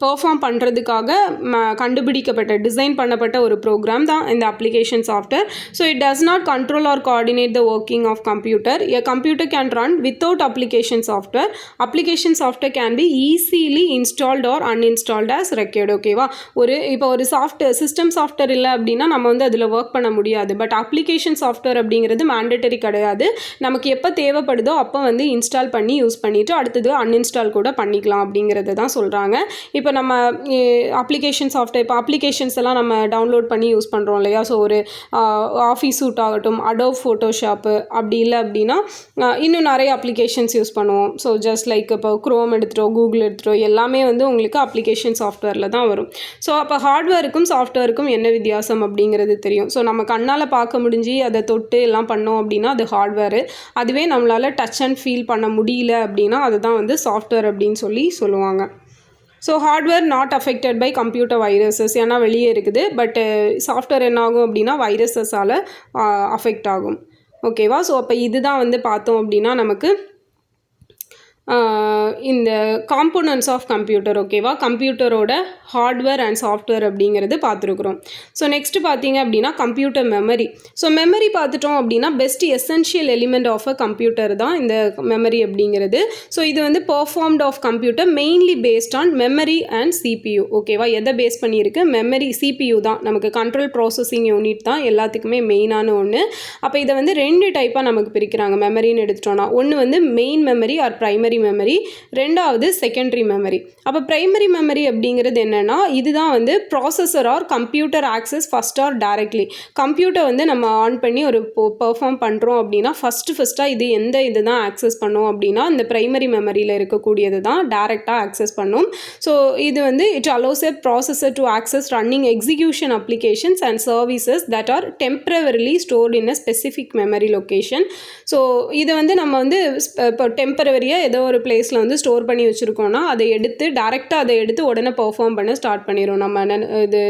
பெர்ஃபார்ம் பண்ணுறதுக்காக கண்டுபிடிக்கப்பட்ட டிசைன் பண்ணப்பட்ட ஒரு ப்ரோக்ராம் தான் இந்த application software. So it does not control or coordinate the working of computer. A computer can run without application software. Application software can be easily installed or uninstalled as required. ஓகேவா, இப்போ ஒரு system software இல்லை அப்படின்னா நம்ம வந்து அதில் work பண்ண முடியாது. பட் அப்ளிகேஷன் சாஃப்ட்வேர் அப்படிங்கிறது மேண்டட்டரி கிடையாது. நமக்கு எப்போ தேவைப்படுதோ அப்போ வந்து இன்ஸ்டால் பண்ணி யூஸ் பண்ணிவிட்டு அடுத்தது அன்இன்ஸ்டால் கூட பண்ணிக்கலாம் அப்படிங்கிறத தான் சொல்கிறாங்க. இப்போ நம்ம அப்ளிகேஷன் சாஃப்ட்வேர், இப்போ அப்ளிகேஷன்ஸ் எல்லாம் நம்ம டவுன்லோட் பண்ணி யூஸ் பண்ணுறோம் இல்லையா. ஸோ ஒரு ஆஃபீஸ் சூட் ஆகட்டும், அடோப் ஃபோட்டோஷாப்பு, அப்படி இல்லை அப்படின்னா இன்னும் நிறைய அப்ளிகேஷன்ஸ் யூஸ் பண்ணுவோம். ஸோ ஜஸ்ட் லைக் இப்போ குரோம் எடுத்துட்டோம், கூகுள் எடுத்துட்டோம், எல்லாமே வந்து உங்களுக்கு அப்ளிகேஷன் சாஃப்ட்வேரில் தான் வரும். ஸோ அப்போ ஹார்ட்வேருக்கும் சாஃப்ட்வேருக்கும் என்ன வித்தியாசம் அப்படிங்கிறது தெரியும். ஸோ நம்ம கண்ணால் பார்க்க முடிஞ்சு அதை தொட்டு எல்லாம் பண்ணோம் அப்படின்னா அது ஹார்ட்வேரு. அதுவே நம்மளால் டச் அண்ட் ஃபீல் பண்ண முடியல அப்படின்னா அதுதான் வந்து சாஃப்ட்வேர் அப்படின்னு சொல்லுவாங்க. So hardware not affected by computer viruses, ஏன்னா வெளியே இருக்குது. பட் சாஃப்ட்வேர் என்ன ஆகும் அப்படின்னா வைரஸஸால் அஃபெக்ட் ஆகும். ஓகேவா, ஸோ அப்போ இதுதான் வந்து பார்த்தோம் அப்படின்னா நமக்கு இந்த காம்போனன்ட்ஸ் ஆஃப் கம்ப்யூட்டர். ஓகேவா, கம்ப்யூட்டரோட ஹார்ட்வேர் அண்ட் சாஃப்ட்வேர் அப்படிங்கிறது பார்த்துருக்குறோம். ஸோ நெக்ஸ்ட் பார்த்தீங்க அப்படின்னா கம்ப்யூட்டர் மெமரி. ஸோ மெமரி பார்த்துட்டோம் அப்படின்னா best essential element of a computer தான் இந்த மெமரி அப்படிங்கிறது. ஸோ இது வந்து performed of computer mainly based on memory and CPU. ஓகேவா, எதை பேஸ் பண்ணியிருக்கு? மெமரி, CPU தான் நமக்கு கண்ட்ரோல் ப்ராசஸிங் யூனிட் தான் எல்லாத்துக்குமே மெயினான ஒன்று. அப்போ இதை வந்து 2 டைப்பாக நமக்கு பிரிக்கிறாங்க மெமரின்னு எடுத்துட்டோன்னா. ஒன்று வந்து main memory or primary memory, ரெண்டாவது செகண்டரி மெமரி. அப்போ பிரைமரி மெமரி அப்படிங்கிறது என்னன்னா இதுதான் வந்து processor or computer access first or directly. Computer வந்து நம்ம ஆன் பண்ணி ஒரு பெர்ஃபார்ம் பண்ணுறோம் அப்படின்னா ஃபஸ்ட்டாக இது தான் ஆக்சஸ் பண்ணோம் அப்படின்னா இந்த பிரைமரி மெமரியில் இருக்கக்கூடியது தான் டைரெக்டாக ஆக்சஸ் பண்ணும். ஸோ இது வந்து it allows a processor to access running execution applications and services that R டெம்பரவரிலி stored in a specific memory location. So இது வந்து நம்ம வந்து இப்போ டெம்பரவரியாக ஏதோ ஒரு பிளேஸில் வந்து ஸ்டோர் பண்ணி வச்சுருக்கோன்னா அதை எடுத்து உடனே பெர்ஃபார்ம் பண்ண ஸ்டார்ட் பண்ணிடும்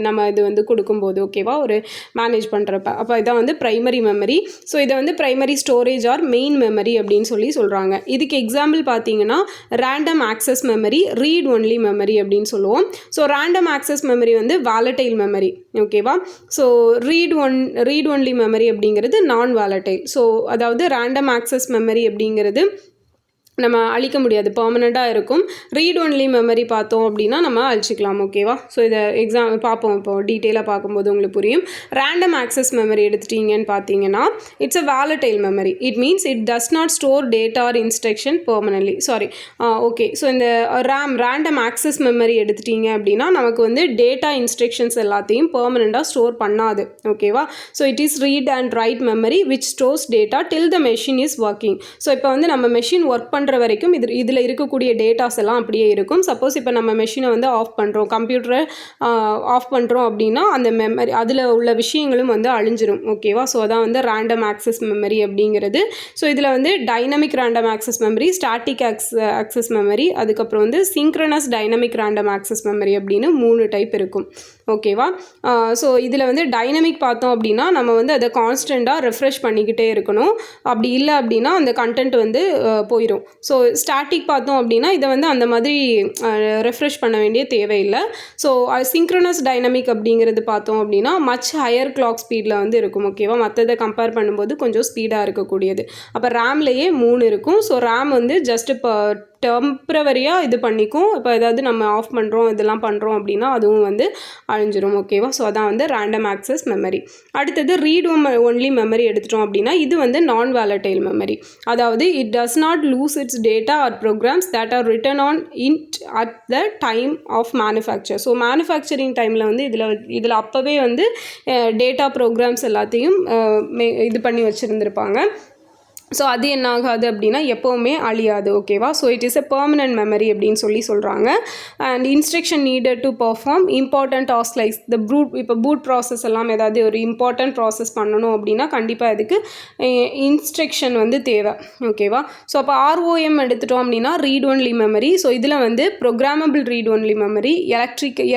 நம்ம இது வந்து கொடுக்கும்போது. ஓகேவா, ஒரு மேனேஜ் பண்ணுறப்ப. அப்போ இதான் வந்து பிரைமரி மெமரி. ஸோ இதை வந்து primary storage or main memory அப்படின்னு சொல்கிறாங்க. இதுக்கு எக்ஸாம்பிள் பார்த்தீங்கன்னா random access memory, read only memory அப்படின்னு சொல்லுவோம். ஸோ ரேண்டம் ஆக்சஸ் மெமரி வந்து வாலட்டைல் மெமரி. ஓகேவா, ஸோ ரீட் ஒன்லி மெமரி அப்படிங்கிறது நான் வாலட்டைல். ஸோ அதாவது ரேண்டம் ஆக்சஸ் மெமரி அப்படிங்கிறது நம்ம அழிக்க முடியாது, பர்மனெண்ட்டாக இருக்கும். ரீட் ஒன்லி மெமரி பார்த்தோம் அப்படின்னா நம்ம அழிச்சிக்கலாம். ஓகேவா, ஸோ இதை பார்ப்போம். இப்போ டீட்டெயிலாக பார்க்கும்போது உங்களுக்கு புரியும். ரேண்டம் ஆக்சஸ் மெமரி எடுத்துட்டீங்கன்னு பார்த்தீங்கன்னா it's a volatile memory. It means it does not store data or instruction permanently. Okay, so இந்த ரேண்டம் ஆக்சஸ் மெமரி எடுத்துட்டீங்க அப்படின்னா நமக்கு வந்து டேட்டா இன்ஸ்ட்ரக்ஷன்ஸ் எல்லாத்தையும் பெர்மனெண்ட்டாக ஸ்டோர் பண்ணாது. ஓகேவா, so it is read and right memory which stores data till the machine is working. So இப்போ வந்து நம்ம மெஷின் ஒர்க் பண்ணுற வரைக்கும் இதில் இருக்கக்கூடிய டேட்டாஸ் எல்லாம் அப்படியே இருக்கும். சப்போஸ் இப்போ நம்ம மெஷினை வந்து ஆஃப் பண்ணுறோம், கம்ப்யூட்டரை ஆஃப் பண்ணுறோம் அப்படின்னா அந்த மெமரி அதில் உள்ள விஷயங்களும் வந்து அழிஞ்சிரும். ஓகேவா, ஸோ அதான் வந்து ரேண்டம் ஆக்சஸ் மெமரி அப்படிங்கிறது. ஸோ இதில் வந்து dynamic random access memory, static access memory, அதுக்கப்புறம் வந்து synchronous dynamic random access memory அப்படின்னு 3 டைப் இருக்கும். ஓகேவா, ஸோ இதில் வந்து டைனமிக் பார்த்தோம் அப்படின்னா நம்ம வந்து அதை கான்ஸ்டண்ட்டாக ரெஃப்ரெஷ் பண்ணிக்கிட்டே இருக்கணும். அப்படி இல்லை அப்படின்னா அந்த கண்டென்ட் வந்து போயிடும். ஸோ ஸ்டாட்டிக் பார்த்தோம் அப்படின்னா இதை வந்து அந்த மாதிரி ரெஃப்ரெஷ் பண்ண வேண்டிய தேவையில்லை. ஸோ சிங்க்ரனஸ் டைனமிக் அப்படிங்கிறது பார்த்தோம் அப்படின்னா மச் ஹையர் கிளாக் ஸ்பீடில் வந்து இருக்கும். ஓகேவா, மற்றதை கம்பேர் பண்ணும்போது கொஞ்சம் ஸ்பீடாக இருக்கக்கூடியது. அப்போ ரேம்லேயே 3 இருக்கும். ஸோ ரேம் வந்து ஜஸ்ட் இப்போ டெம்பரவரியாக இது பண்ணிக்கும். இப்போ ஏதாவது நம்ம ஆஃப் பண்ணுறோம் இதெல்லாம் பண்ணுறோம் அப்படின்னா அதுவும் வந்து அழிஞ்சிரும். ஓகேவா, ஸோ அதான் வந்து ரேண்டம் ஆக்சஸ் மெமரி. அடுத்தது ரீட் ஒன்லி மெமரி எடுத்துட்டோம் அப்படின்னா இது வந்து நான் வாலட்டைல் மெமரி. அதாவது it does not lose its data or programs that are written on it at the time of manufacture. So manufacturing டைமில் வந்து இதில் அப்போவே வந்து டேட்டா ப்ரோக்ராம்ஸ் எல்லாத்தையும் இது பண்ணி வச்சுருந்துருப்பாங்க. ஸோ அது என்ன ஆகாது அப்படின்னா எப்போவுமே அழியாது. ஓகேவா? So it is a permanent memory அப்படின்னு சொல்கிறாங்க. And instruction needed to perform important task like இப்போ பூட் ப்ராசஸ் எல்லாம் ஏதாவது ஒரு இம்பார்ட்டன்ட் ப்ராசஸ் பண்ணணும் அப்படின்னா கண்டிப்பாக அதுக்கு இன்ஸ்ட்ரக்ஷன் வந்து தேவை. ஓகேவா? ஸோ அப்போ ஆர்ஓஎம் எடுத்துட்டோம் அப்படின்னா ரீட் ஒன்லி மெமரி. ஸோ இதில் வந்து programmable read only memory,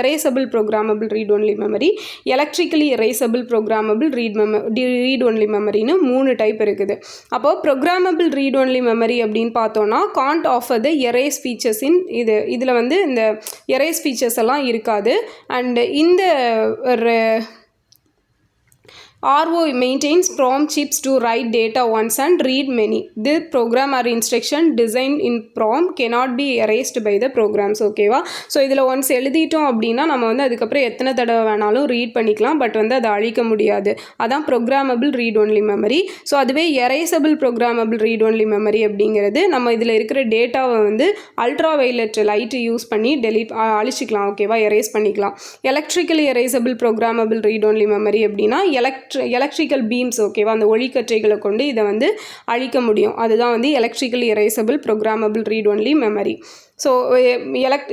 erasable programmable read only memory, electrically erasable programmable read only மெமரின்னு 3 டைப் இருக்குது. அப்போது ப்ரோக்ராமபிள் ரீட் ஒன்லி மெமரி அப்படின்னு பார்த்தோன்னா can't offer the erase features இதில் வந்து இந்த எரேஸ் ஃபீச்சர்ஸ் எல்லாம் இருக்காது. அண்ட் இந்த RO maintains PROM chips to write data once and read many. The program or instruction designed in PROM cannot be erased by the programs. ஓகேவா? So இதில் once எழுதிட்டோம் அப்படின்னா நம்ம வந்து அதுக்கப்புறம் எத்தனை தடவை வேணாலும் ரீட் பண்ணிக்கலாம். பட் வந்து அதை அழிக்க முடியாது. அதான் programmable read only memory. So அதுவே erasable programmable read only memory அப்படிங்கிறது நம்ம இதில் இருக்கிற டேட்டாவை வந்து அல்ட்ரா வயலட் லைட்டு யூஸ் பண்ணி அழிச்சிக்கலாம். ஓகேவா? எரேஸ் பண்ணிக்கலாம். Electrically erasable programmable read only memory அப்படின்னா எலக்ட்ரிக்கல் பீம்ஸ், ஓகேவா, அந்த ஒளிக்கற்றைகளை கொண்டு இதை வந்து அழிக்க முடியும். அதுதான் வந்து electrically erasable programmable read only memory. So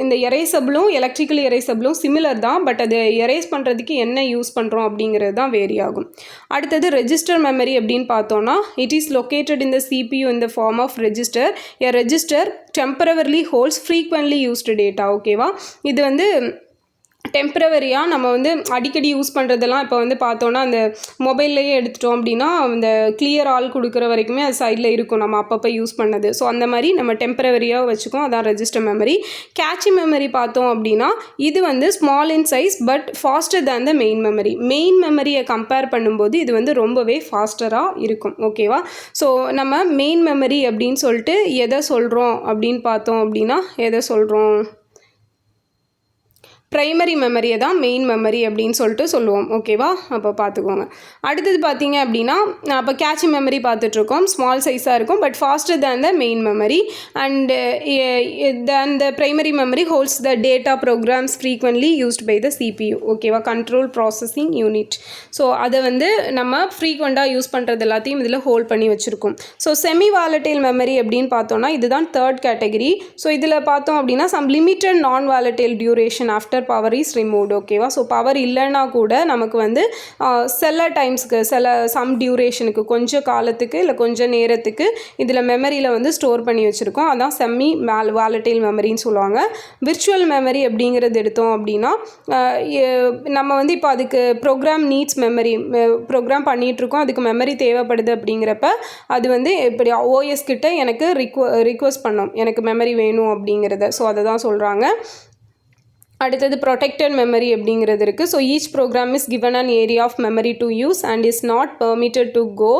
இந்த எரேசபிளும் எலக்ட்ரிக்கலி எரேசபிளும் சிமிலர் தான். பட் அது எரேஸ் பண்ணுறதுக்கு என்ன யூஸ் பண்ணுறோம் அப்படிங்கிறது தான் வேரி ஆகும். அடுத்தது ரெஜிஸ்டர் மெமரி அப்படின்னு பார்த்தோன்னா it is located in the CPU in the form of register. A register temporarily holds frequently used data. ஓகேவா? இது வந்து டெம்ப்ரவரியாக நம்ம வந்து அடிக்கடி யூஸ் பண்ணுறதெல்லாம் இப்போ வந்து பார்த்தோன்னா அந்த மொபைல்லையே எடுத்துட்டோம் அப்படின்னா அந்த கிளியர் ஆல் கொடுக்குற வரைக்குமே அது சைடில் இருக்கும் நம்ம அப்பப்போ யூஸ் பண்ணது. ஸோ அந்த மாதிரி நம்ம டெம்ப்ரவரியாக வச்சுக்கோம். அதான் ரெஜிஸ்டர் மெமரி. கேட்சி மெமரி பார்த்தோம் அப்படின்னா இது வந்து small in size but faster than the main memory. Main மெமரியை கம்பேர் பண்ணும்போது இது வந்து ரொம்பவே ஃபாஸ்டராக இருக்கும். ஓகேவா? ஸோ நம்ம மெயின் மெமரி அப்படின்னு சொல்லிட்டு எதை சொல்கிறோம் அப்படின்னு பார்த்தோம் அப்படின்னா எதை சொல்கிறோம்? ப்ரைமரி மெமரியை தான் மெயின் மெமரி அப்படின்னு சொல்லிட்டு சொல்லுவோம். ஓகேவா? அப்போ பார்த்துக்கோங்க. அடுத்தது பார்த்தீங்க அப்படின்னா அப்போ கேட்சி மெமரி பார்த்துட்ருக்கோம். ஸ்மால் சைஸாக இருக்கும் but faster than the main memory. And then the primary memory holds the data programs frequently used by the CPU. ஓகேவா? Control processing unit. ஸோ அதை வந்து நம்ம ஃப்ரீக்வெண்ட்டாக யூஸ் பண்ணுறது எல்லாத்தையும் இதில் ஹோல்ட் பண்ணி வச்சுருக்கோம். ஸோ செமி வாலட்டைல் மெமரி அப்படின்னு பார்த்தோன்னா இதுதான் தேர்ட் கேட்டகரி. ஸோ இதில் பார்த்தோம் அப்படின்னா some limited non volatile duration after power is removed. ஓகேவா? ஸோ பவர் இல்லைன்னா கூட நமக்கு வந்து சில டைம்ஸ்க்கு சம் டியூரேஷனுக்கு கொஞ்சம் காலத்துக்கு இல்லை கொஞ்சம் நேரத்துக்கு இதில் மெமரியில் வந்து ஸ்டோர் பண்ணி வச்சுருக்கோம். அதான் செமி வாலட்டைல் மெமரின்னு சொல்லுவாங்க. விர்ச்சுவல் மெமரி அப்படிங்கிறது எடுத்தோம் அப்படின்னா நம்ம வந்து இப்போ அதுக்கு ப்ரோக்ராம் நீட்ஸ் மெமரி ப்ரோக்ராம் பண்ணிகிட்ருக்கோம், அதுக்கு மெமரி தேவைப்படுது அப்படிங்கிறப்ப அது வந்து இப்படி OS கிட்ட எனக்கு ரிக்வெஸ்ட் பண்ணோம் எனக்கு மெமரி வேணும் அப்படிங்கிறத. ஸோ அதை தான் சொல்கிறாங்க. அடுத்தது ப்ரொடெக்டட் மெமரி அப்படிங்கிறது இருக்குது. So each program is given an area of memory to use and is not permitted to go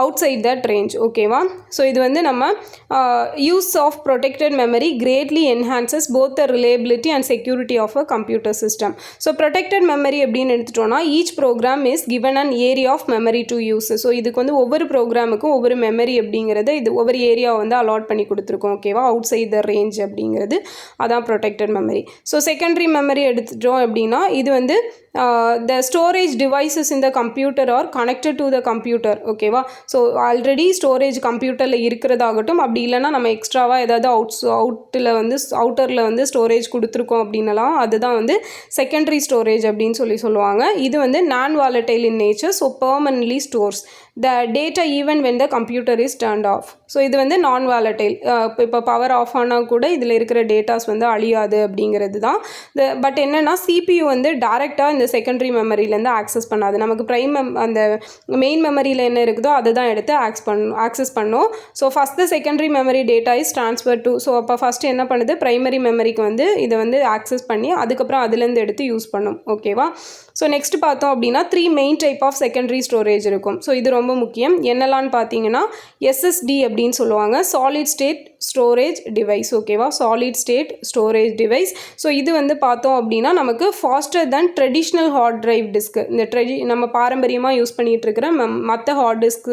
outside that range. ஓகேவா? ஸோ இது வந்து நம்ம use of protected memory greatly enhances both the reliability and security of a computer system. So protected memory அப்படின்னு எடுத்துட்டோம்னா each program is given an area of memory to use. So இதுக்கு வந்து ஒவ்வொரு ப்ரோக்ராமுக்கும் ஒவ்வொரு மெமரி அப்படிங்கிறது இது ஒவ்வொரு ஏரியாவை வந்து அலாட் பண்ணி கொடுத்துருக்கோம். ஓகேவா? அவுட் சைட் த ரேஞ்ச் அப்படிங்கிறது அதான் protected memory. So secondary memory எடுத்துட்டோம் அப்படின்னா இது வந்து the storage devices in the computer are connected to the computer. ஓகேவா? ஸோ ஆல்ரெடி ஸ்டோரேஜ் கம்ப்யூட்டரில் இருக்கிறதாகட்டும், அப்படி இல்லைனா நம்ம எக்ஸ்ட்ராவாக ஏதாவது அவுட்டரில் வந்து ஸ்டோரேஜ் கொடுத்துருக்கோம் அப்படின்னலாம் அதுதான் வந்து செகண்டரி ஸ்டோரேஜ் அப்படின்னு சொல்லுவாங்க. இது வந்து non volatile in nature. So permanently stores the data even when the computer is turned off. So இது வந்து நான் வாலட்டைல். இப்போ பவர் ஆஃப் ஆனால் கூட இதில் இருக்கிற டேட்டாஸ் வந்து அழியாது அப்படிங்கிறது தான். பட் என்னென்னா CPU வந்து டைரெக்டாக இந்த செகண்டரி மெமரியிலேருந்து ஆக்சஸ் பண்ணாது. நமக்கு அந்த மெயின் மெமரியில் என்ன இருக்குதோ அதை தான் எடுத்து ஆக்சஸ் பண்ணும். So first the secondary memory data is transfer to. So அப்போ ஃபஸ்ட்டு என்ன பண்ணுது, ப்ரைமரி மெமரிக்கு வந்து இதை வந்து ஆக்சஸ் பண்ணி அதுக்கப்புறம் அதுலேருந்து எடுத்து யூஸ் பண்ணும். ஓகேவா? ஸோ நெக்ஸ்ட் பார்த்தோம் அப்படின்னா 3 main type of secondary storage இருக்கும். ஸோ இது ரொம்ப முக்கியம். என்னெல்லான்னு பார்த்தீங்கன்னா SSD அப்படின்னு சொல்லுவாங்க, சாலிட் ஸ்டேட் ஸ்டோரேஜ் டிவைஸ். ஓகேவா? Solid state storage device. So இது வந்து பார்த்தோம் அப்படின்னா நமக்கு faster then traditional hard drive disk. நம்ம பாரம்பரியமாக யூஸ் பண்ணிகிட்டு இருக்கிற மற்ற ஹார்ட் டிஸ்க்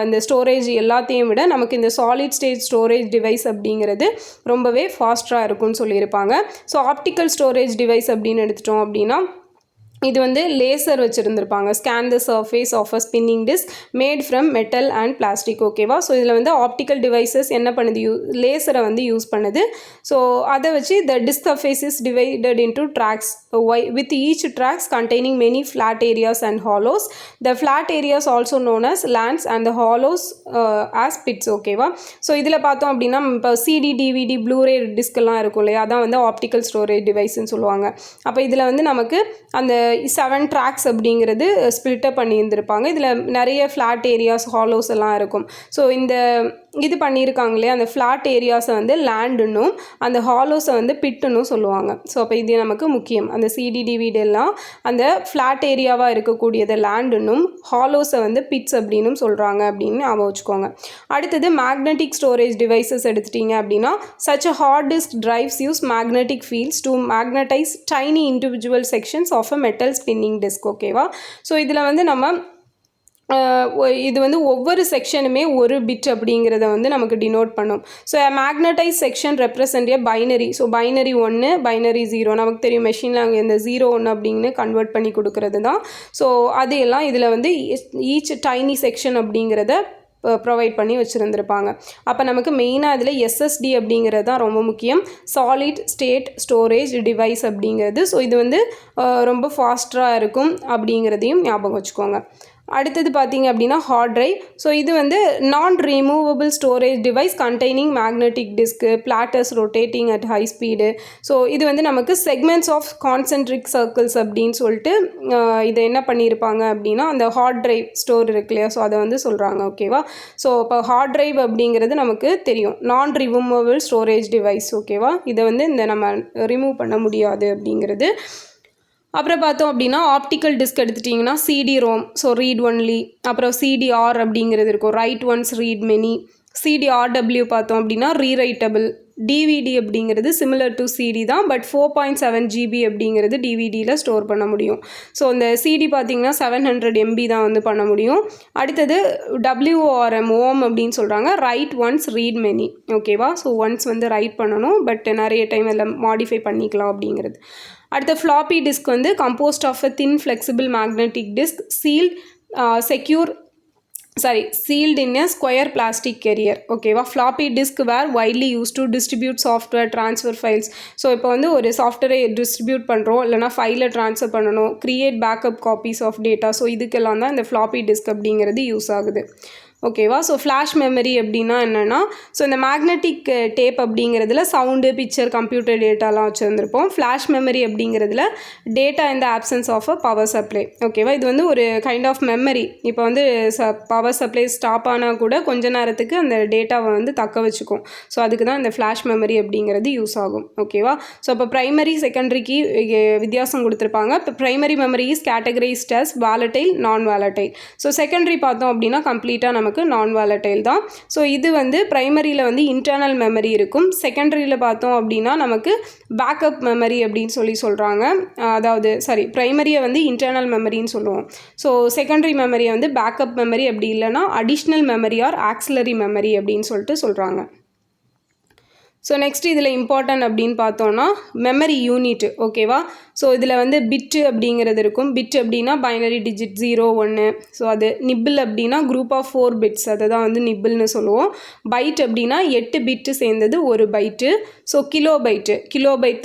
அந்த ஸ்டோரேஜ் எல்லாத்தையும் விட நமக்கு இந்த சாலிட் ஸ்டேட் ஸ்டோரேஜ் டிவைஸ் அப்படிங்கிறது ரொம்பவே ஃபாஸ்ட்டாக இருக்கும்னு சொல்லியிருப்பாங்க. ஸோ ஆப்டிக்கல் ஸ்டோரேஜ் டிவைஸ் அப்படின்னு எடுத்துட்டோம் அப்படின்னா இது வந்து லேசர் வச்சுருந்துருப்பாங்க. Scan the surface of a spinning disk made from metal and plastic. ஓகேவா? ஸோ இதில் வந்து ஆப்டிக்கல் டிவைசஸ் என்ன பண்ணுது, லேசரை வந்து யூஸ் பண்ணுது. ஸோ அதை வச்சு the disk surface is divided into tracks with each tracks containing many flat areas and hollows. The flat areas also known as lands and the hollows as pits. ஓகேவா? So இதில் பார்த்தோம் அப்படின்னா இப்போ CD DVD Blu-ray டிஸ்கெல்லாம் இருக்கும் இல்லையா, அதான் வந்து optical storage டிவைஸ்ன்னு சொல்லுவாங்க. அப்போ இதில் வந்து நமக்கு அந்த 7 ட்ராக்ஸ் அப்படிங்கிறது ஸ்ப்ளிட்டப் பண்ணியிருந்திருப்பாங்க. இதில் நிறைய ஃப்ளாட் ஏரியாஸ் ஹாலோஸ் எல்லாம் இருக்கும். ஸோ இந்த இது பண்ணியிருக்காங்க இல்லையா, அந்த ஃப்ளாட் ஏரியாஸை வந்து லேண்டுன்னும் அந்த ஹாலோஸை வந்து பிட்டுன்னும் சொல்லுவாங்க. ஸோ அப்போ இது நமக்கு முக்கியம். அந்த சிடிடிவிடெல்லாம் அந்த ஃப்ளாட் ஏரியாவாக இருக்கக்கூடியதை லேண்டுன்னும் ஹாலோஸை வந்து பிட்ஸ் அப்படின்னும் சொல்கிறாங்க அப்படின்னு ஞாபகம் வச்சுக்கோங்க. அடுத்தது மேக்னெட்டிக் ஸ்டோரேஜ் டிவைசஸ் எடுத்துட்டிங்க அப்படின்னா such a hard disk drives use magnetic fields to magnetize tiny individual sections of a metal spinning disk. ஓகேவா? ஸோ இதில் வந்து நம்ம இது வந்து ஒவ்வொரு செக்ஷனுமே ஒரு பிட் அப்படிங்கிறத வந்து நமக்கு டினோட் பண்ணும். ஸோ மேக்னடைஸ் செக்ஷன் ரெப்ரசன்ட் ஏ பைனரி. ஸோ பைனரி 1 பைனரி 0 நமக்கு தெரியும், மெஷினில் அங்கே இந்த 0 1 அப்படின்னு கன்வெர்ட் பண்ணி கொடுக்கறது தான். ஸோ அது எல்லாம் இதில் வந்து ஈச் டைனி செக்ஷன் அப்படிங்கிறத ப்ரொவைட் பண்ணி வச்சுருந்துருப்பாங்க. அப்போ நமக்கு மெயினாக இதில் எஸ்எஸ்டி அப்படிங்கிறது தான் ரொம்ப முக்கியம், சாலிட் ஸ்டேட் ஸ்டோரேஜ் டிவைஸ் அப்படிங்கிறது. ஸோ இது வந்து ரொம்ப ஃபாஸ்ட்டாக இருக்கும் அப்படிங்கிறதையும் ஞாபகம் வச்சுக்கோங்க. அடுத்தது பார்த்தீங்க அப்படின்னா ஹார்ட் ட்ரைவ். ஸோ இது வந்து நான் removable storage device containing magnetic disc platters rotating at high speed. So இது வந்து நமக்கு செக்மெண்ட்ஸ் ஆஃப் கான்சென்ட்ரிக் சர்க்கிள்ஸ் அப்படின்னு சொல்லிட்டு இதை என்ன பண்ணியிருப்பாங்க அப்படின்னா அந்த ஹார்ட் ட்ரைவ் ஸ்டோர் இருக்கு இல்லையா, ஸோ அதை வந்து சொல்கிறாங்க. ஓகேவா? ஸோ இப்போ ஹார்ட் ட்ரைவ் அப்படிங்கிறது நமக்கு தெரியும், நான் ரிமூவபிள் ஸ்டோரேஜ் டிவைஸ். ஓகேவா? இதை வந்து இந்த நம்ம ரிமூவ் பண்ண முடியாது அப்படிங்கிறது. அப்புறம் பார்த்தோம் அப்படின்னா ஆப்டிக்கல் டிஸ்க் எடுத்துட்டிங்கன்னா CD ROM, so read only. அப்புறம் சிடிஆர் அப்படிங்கிறது இருக்கும், write once read many. CDRW பார்த்தோம் அப்படின்னா ரீரைட்டபிள். டிவிடி அப்படிங்கிறது சிமிலர் டு சிடி தான், பட் 4.7 GB அப்படிங்கிறது டிவிடியில் ஸ்டோர் பண்ண முடியும். ஸோ இந்த சிடி பார்த்திங்கன்னா 700 MB தான் வந்து பண்ண முடியும். அடுத்தது WORM ஓம் அப்படின்னு சொல்கிறாங்க, ரைட் ஒன்ஸ் ரீட் மெனி. ஓகேவா? ஸோ ஒன்ஸ் வந்து ரைட் பண்ணணும், பட் நிறைய டைம் எல்லாம் மாடிஃபை பண்ணிக்கலாம் அப்படிங்கிறது. அடுத்த ஃப்ளாப்பி டிஸ்க் வந்து composed of a thin flexible magnetic disk sealed in a square plastic carrier. ஓகேவா? Floppy disk were widely use to distribute software transfer files. So இப்போ வந்து ஒரு சாஃப்ட்வேரை டிஸ்ட்ரிபியூட் பண்ணுறோம், இல்லைனா ஃபைலை ட்ரான்ஸ்ஃபர் பண்ணணும், create backup copies of data. So இதுக்கெல்லாம் தான் இந்த ஃப்ளாப்பி டிஸ்க் அப்படிங்கிறது யூஸ் ஆகுது. ஓகேவா? ஸோ ஃப்ளாஷ் மெமரி அப்படின்னா என்னென்னா, ஸோ இந்த மேக்னெட்டிக் டேப் அப்படிங்கிறதுல சவுண்டு பிக்சர் கம்ப்யூட்டர் டேட்டாலாம் வச்சுருந்துருப்போம். ஃப்ளாஷ் மெமரி அப்படிங்கிறதுல டேட்டா இந்த options of a power supply. ஓகேவா? இது வந்து ஒரு கைண்ட் ஆஃப் மெமரி. இப்போ வந்து பவர் சப்ளை ஸ்டாப் ஆனால் கூட கொஞ்ச நேரத்துக்கு அந்த டேட்டாவை வந்து தக்க வச்சுக்கும். ஸோ அதுக்கு தான் இந்த ஃப்ளாஷ் மெமரி அப்படிங்கிறது யூஸ் ஆகும். ஓகேவா? ஸோ இப்போ ப்ரைமரி செகண்டரிக்கு வித்தியாசம் கொடுத்துருப்பாங்க. இப்போ primary memory is categorized as volatile non volatile. So secondary பார்த்தோம் அப்படின்னா கம்ப்ளீட்டாக நமக்கு நான் வாலட்டைல் தான். ஸோ இது வந்து ப்ரைமரியில் வந்து இன்டர்னல் மெமரி இருக்கும், செகண்டரியில் பார்த்தோம் அப்படின்னா நமக்கு பேக்கப் மெமரி அப்படின்னு சொல்கிறாங்க. அதாவது ப்ரைமரியை வந்து இன்டர்னல் மெமரின்னு சொல்லுவோம். ஸோ செகண்டரி மெமரியை வந்து பேக்கப் மெமரி, அப்படி இல்லைனா additional memory or auxiliary memory அப்படின்னு சொல்கிறாங்க. ஸோ நெக்ஸ்ட் இதில் இம்பார்ட்டன்ட் அப்படின்னு பார்த்தோன்னா மெமரி யூனிட். ஓகேவா? ஸோ இதில் வந்து பிட்டு அப்படிங்கிறது இருக்கும். பிட் அப்படின்னா பைனரி டிஜிட் 0 1. ஸோ அது நிப்பிள் அப்படின்னா குரூப் ஆஃப் 4 பிட்ஸ், அதை தான் வந்து நிப்பிள்னு சொல்லுவோம். பைட் அப்படின்னா 8 பிட்டு சேர்ந்தது ஒரு byte. So kilobyte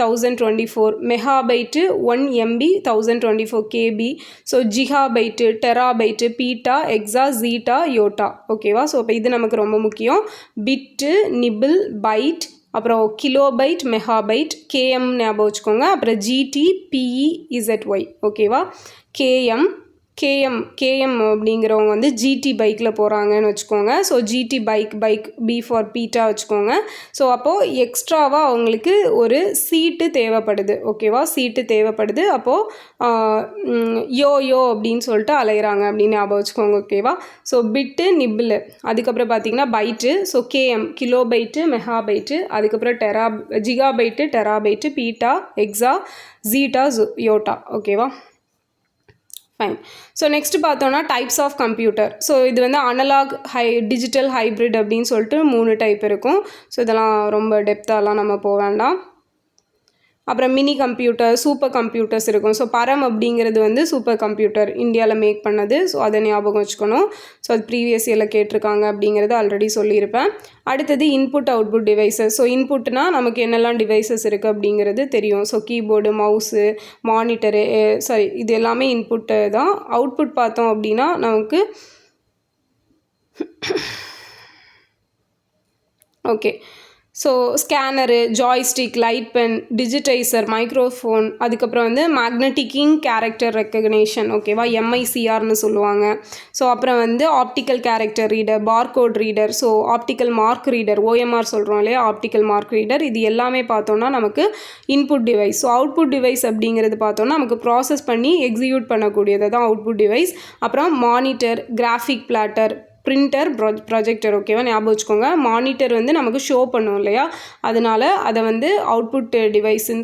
1024. Megabyte 1 MB 1024 KB. So gigabyte terabyte peta exa zetta yotta. ஓகேவா? ஸோ இப்போ இது நமக்கு ரொம்ப முக்கியம். பிட்டு நிப்பிள் பைட், அப்புறம் கிலோபைட் மெகாபைட், கேஎம் ஞாபகம் வச்சுக்கோங்க. அப்புறம் ஜிடி PEZY. ஓகேவா? கேஎம் அப்படிங்கிறவங்க வந்து ஜிடி பைக்கில் போகிறாங்கன்னு வச்சுக்கோங்க. So GT bike P for peta வச்சுக்கோங்க. ஸோ அப்போது எக்ஸ்ட்ராவாக அவங்களுக்கு ஒரு சீட்டு தேவைப்படுது. ஓகேவா? சீட்டு தேவைப்படுது. அப்போது யோ அப்படின்னு சொல்லிட்டு அலைகிறாங்க அப்படின்னு ஞாபகம் வச்சுக்கோங்க. ஓகேவா? ஸோ பிட்டு நிப்பிள், அதுக்கப்புறம் பார்த்திங்கன்னா byte. So KM kilobyte megabyte, அதுக்கப்புறம் gigabyte terabyte peta exa zetta yotta. ஓகேவா? ஃபைன். ஸோ நெக்ஸ்ட் பார்த்தோன்னா டைப்ஸ் ஆஃப் கம்ப்யூட்டர். ஸோ இது வந்து அனலாக் டிஜிட்டல் ஹைப்ரிட் அப்படின்னு சொல்லிட்டு 3 டைப் இருக்கும். ஸோ இதெல்லாம் ரொம்ப டெப்த்தாலாம் நம்ம போக வேண்டாம். அப்புறம் மினி கம்ப்யூட்டர், சூப்பர் கம்ப்யூட்டர்ஸ் இருக்கும். ஸோ பரம் அப்படிங்கிறது வந்து சூப்பர் கம்ப்யூட்டர் இந்தியாவில் மேக் பண்ணது. ஸோ அதை ஞாபகம் வச்சுக்கணும். ஸோ அது ப்ரீவியஸ் இயரில் கேட்டிருக்காங்க அப்படிங்கிறது ஆல்ரெடி சொல்லியிருப்பேன். அடுத்தது இன்புட் அவுட்புட் டிவைசஸ். ஸோ இன்புட்னா நமக்கு என்னெல்லாம் டிவைசஸ் இருக்குது அப்படிங்கிறது தெரியும். ஸோ கீபோர்டு, மவுஸு, மானிட்டரு, இது எல்லாமே இன்புட்டு தான். அவுட்புட் பார்த்தோம் அப்படின்னா நமக்கு okay. So scanner, joystick, light pen, digitizer, microphone, அதுக்கப்புறம் வந்து மேக்னெட்டிக்கிங் கேரக்டர் ரெக்கக்னேஷன், ஓகேவா, எம்ஐசிஆர்னு சொல்லுவாங்க. ஸோ அப்புறம் வந்து optical character reader, barcode reader, so optical mark reader, OMR சொல்கிறோம் இல்லையா, ஆப்டிக்கல் மார்க் ரீடர். இது எல்லாமே பார்த்தோன்னா நமக்கு input device. So output device அப்படிங்கிறது பார்த்தோன்னா நமக்கு ப்ராசஸ் பண்ணி எக்ஸிக்யூட் பண்ணக்கூடியது தான் அவுட்புட் டிவைஸ். அப்புறம் monitor, graphic plotter, printer, projector, ஓகேவா, ஞாபகம் வச்சுக்கோங்க. மானிட்டர் வந்து நமக்கு ஷோ பண்ணும் இல்லையா, அதனால் அதை வந்து அவுட்புட் டிவைஸுன்னு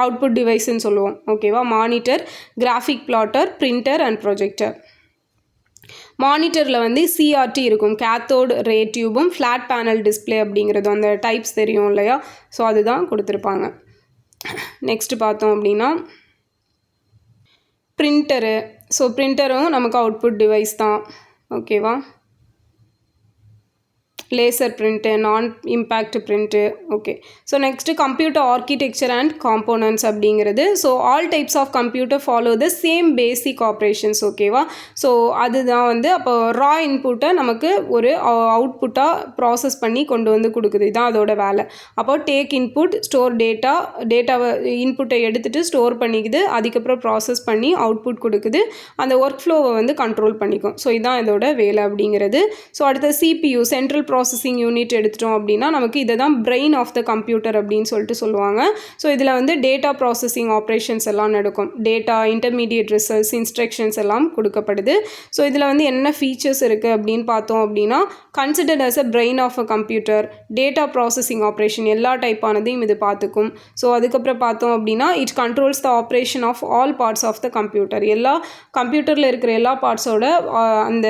அவுட்புட் டிவைஸுன்னு சொல்லுவோம், ஓகேவா. Monitor, graphic plotter, printer and projector. மானிட்டரில் வந்து சிஆர்டி இருக்கும், கேத்தோட் ரே டியூபும் ஃப்ளாட் பேனல் டிஸ்பிளே அப்படிங்கிறது அந்த டைப்ஸ் தெரியும் இல்லையா. ஸோ அதுதான் கொடுத்துருப்பாங்க. நெக்ஸ்ட்டு பார்த்தோம் அப்படின்னா பிரிண்டரு. ஸோ பிரிண்டரும் நமக்கு அவுட்புட் டிவைஸ் தான், ஓகேவா. Laser print, non impact print, okay. So next computer architecture and components அப்படிங்கிறது. So all types of computer follow the same basic operations, ஓகேவா. ஸோ அதுதான் வந்து அப்போ ரா இன்புட்டை நமக்கு ஒரு அவுட்புட்டாக ப்ராசஸ் பண்ணி கொண்டு வந்து கொடுக்குது. இதுதான் அதோட வேலை. அப்போ டேக் இன்புட், ஸ்டோர் டேட்டாவை இன்புட்டை எடுத்துகிட்டு ஸ்டோர் பண்ணிக்குது, அதுக்கப்புறம் ப்ராசஸ் பண்ணி அவுட்புட் கொடுக்குது, அந்த ஒர்க் ஃப்ளோவை வந்து கண்ட்ரோல் பண்ணிக்கும். ஸோ இதுதான் இதோட வேலை அப்படிங்கிறது. ஸோ அடுத்த சிபியூ, சென்ட்ரல் ப்ராசஸிங் யூனிட் எடுத்துட்டோம் அப்படின்னா நமக்கு இதை தான் பிரெயின் ஆஃப் த கம்ப்யூட்டர் அப்படின்னு சொல்லுவாங்க. ஸோ இதில் வந்து டேட்டா ப்ராசஸிங் ஆப்ரேஷன்ஸ் எல்லாம் நடக்கும். டேட்டா, இன்டர்மீடியட் ரிசல்ட்ஸ், இன்ஸ்ட்ரக்ஷன்ஸ் எல்லாம் கொடுக்கப்படுது. ஸோ இதில் வந்து என்ன ஃபீச்சர்ஸ் இருக்குது அப்படின்னு பார்த்தோம் அப்படின்னா considered as a brain of a computer, data processing operation எல்லா டைப்பானதையும் இது பார்த்துக்கும். ஸோ அதுக்கப்புறம் பார்த்தோம் அப்படின்னா it controls the operation of all parts of the computer. எல்லா கம்ப்யூட்டரில் இருக்கிற எல்லா பார்ட்ஸோட அந்த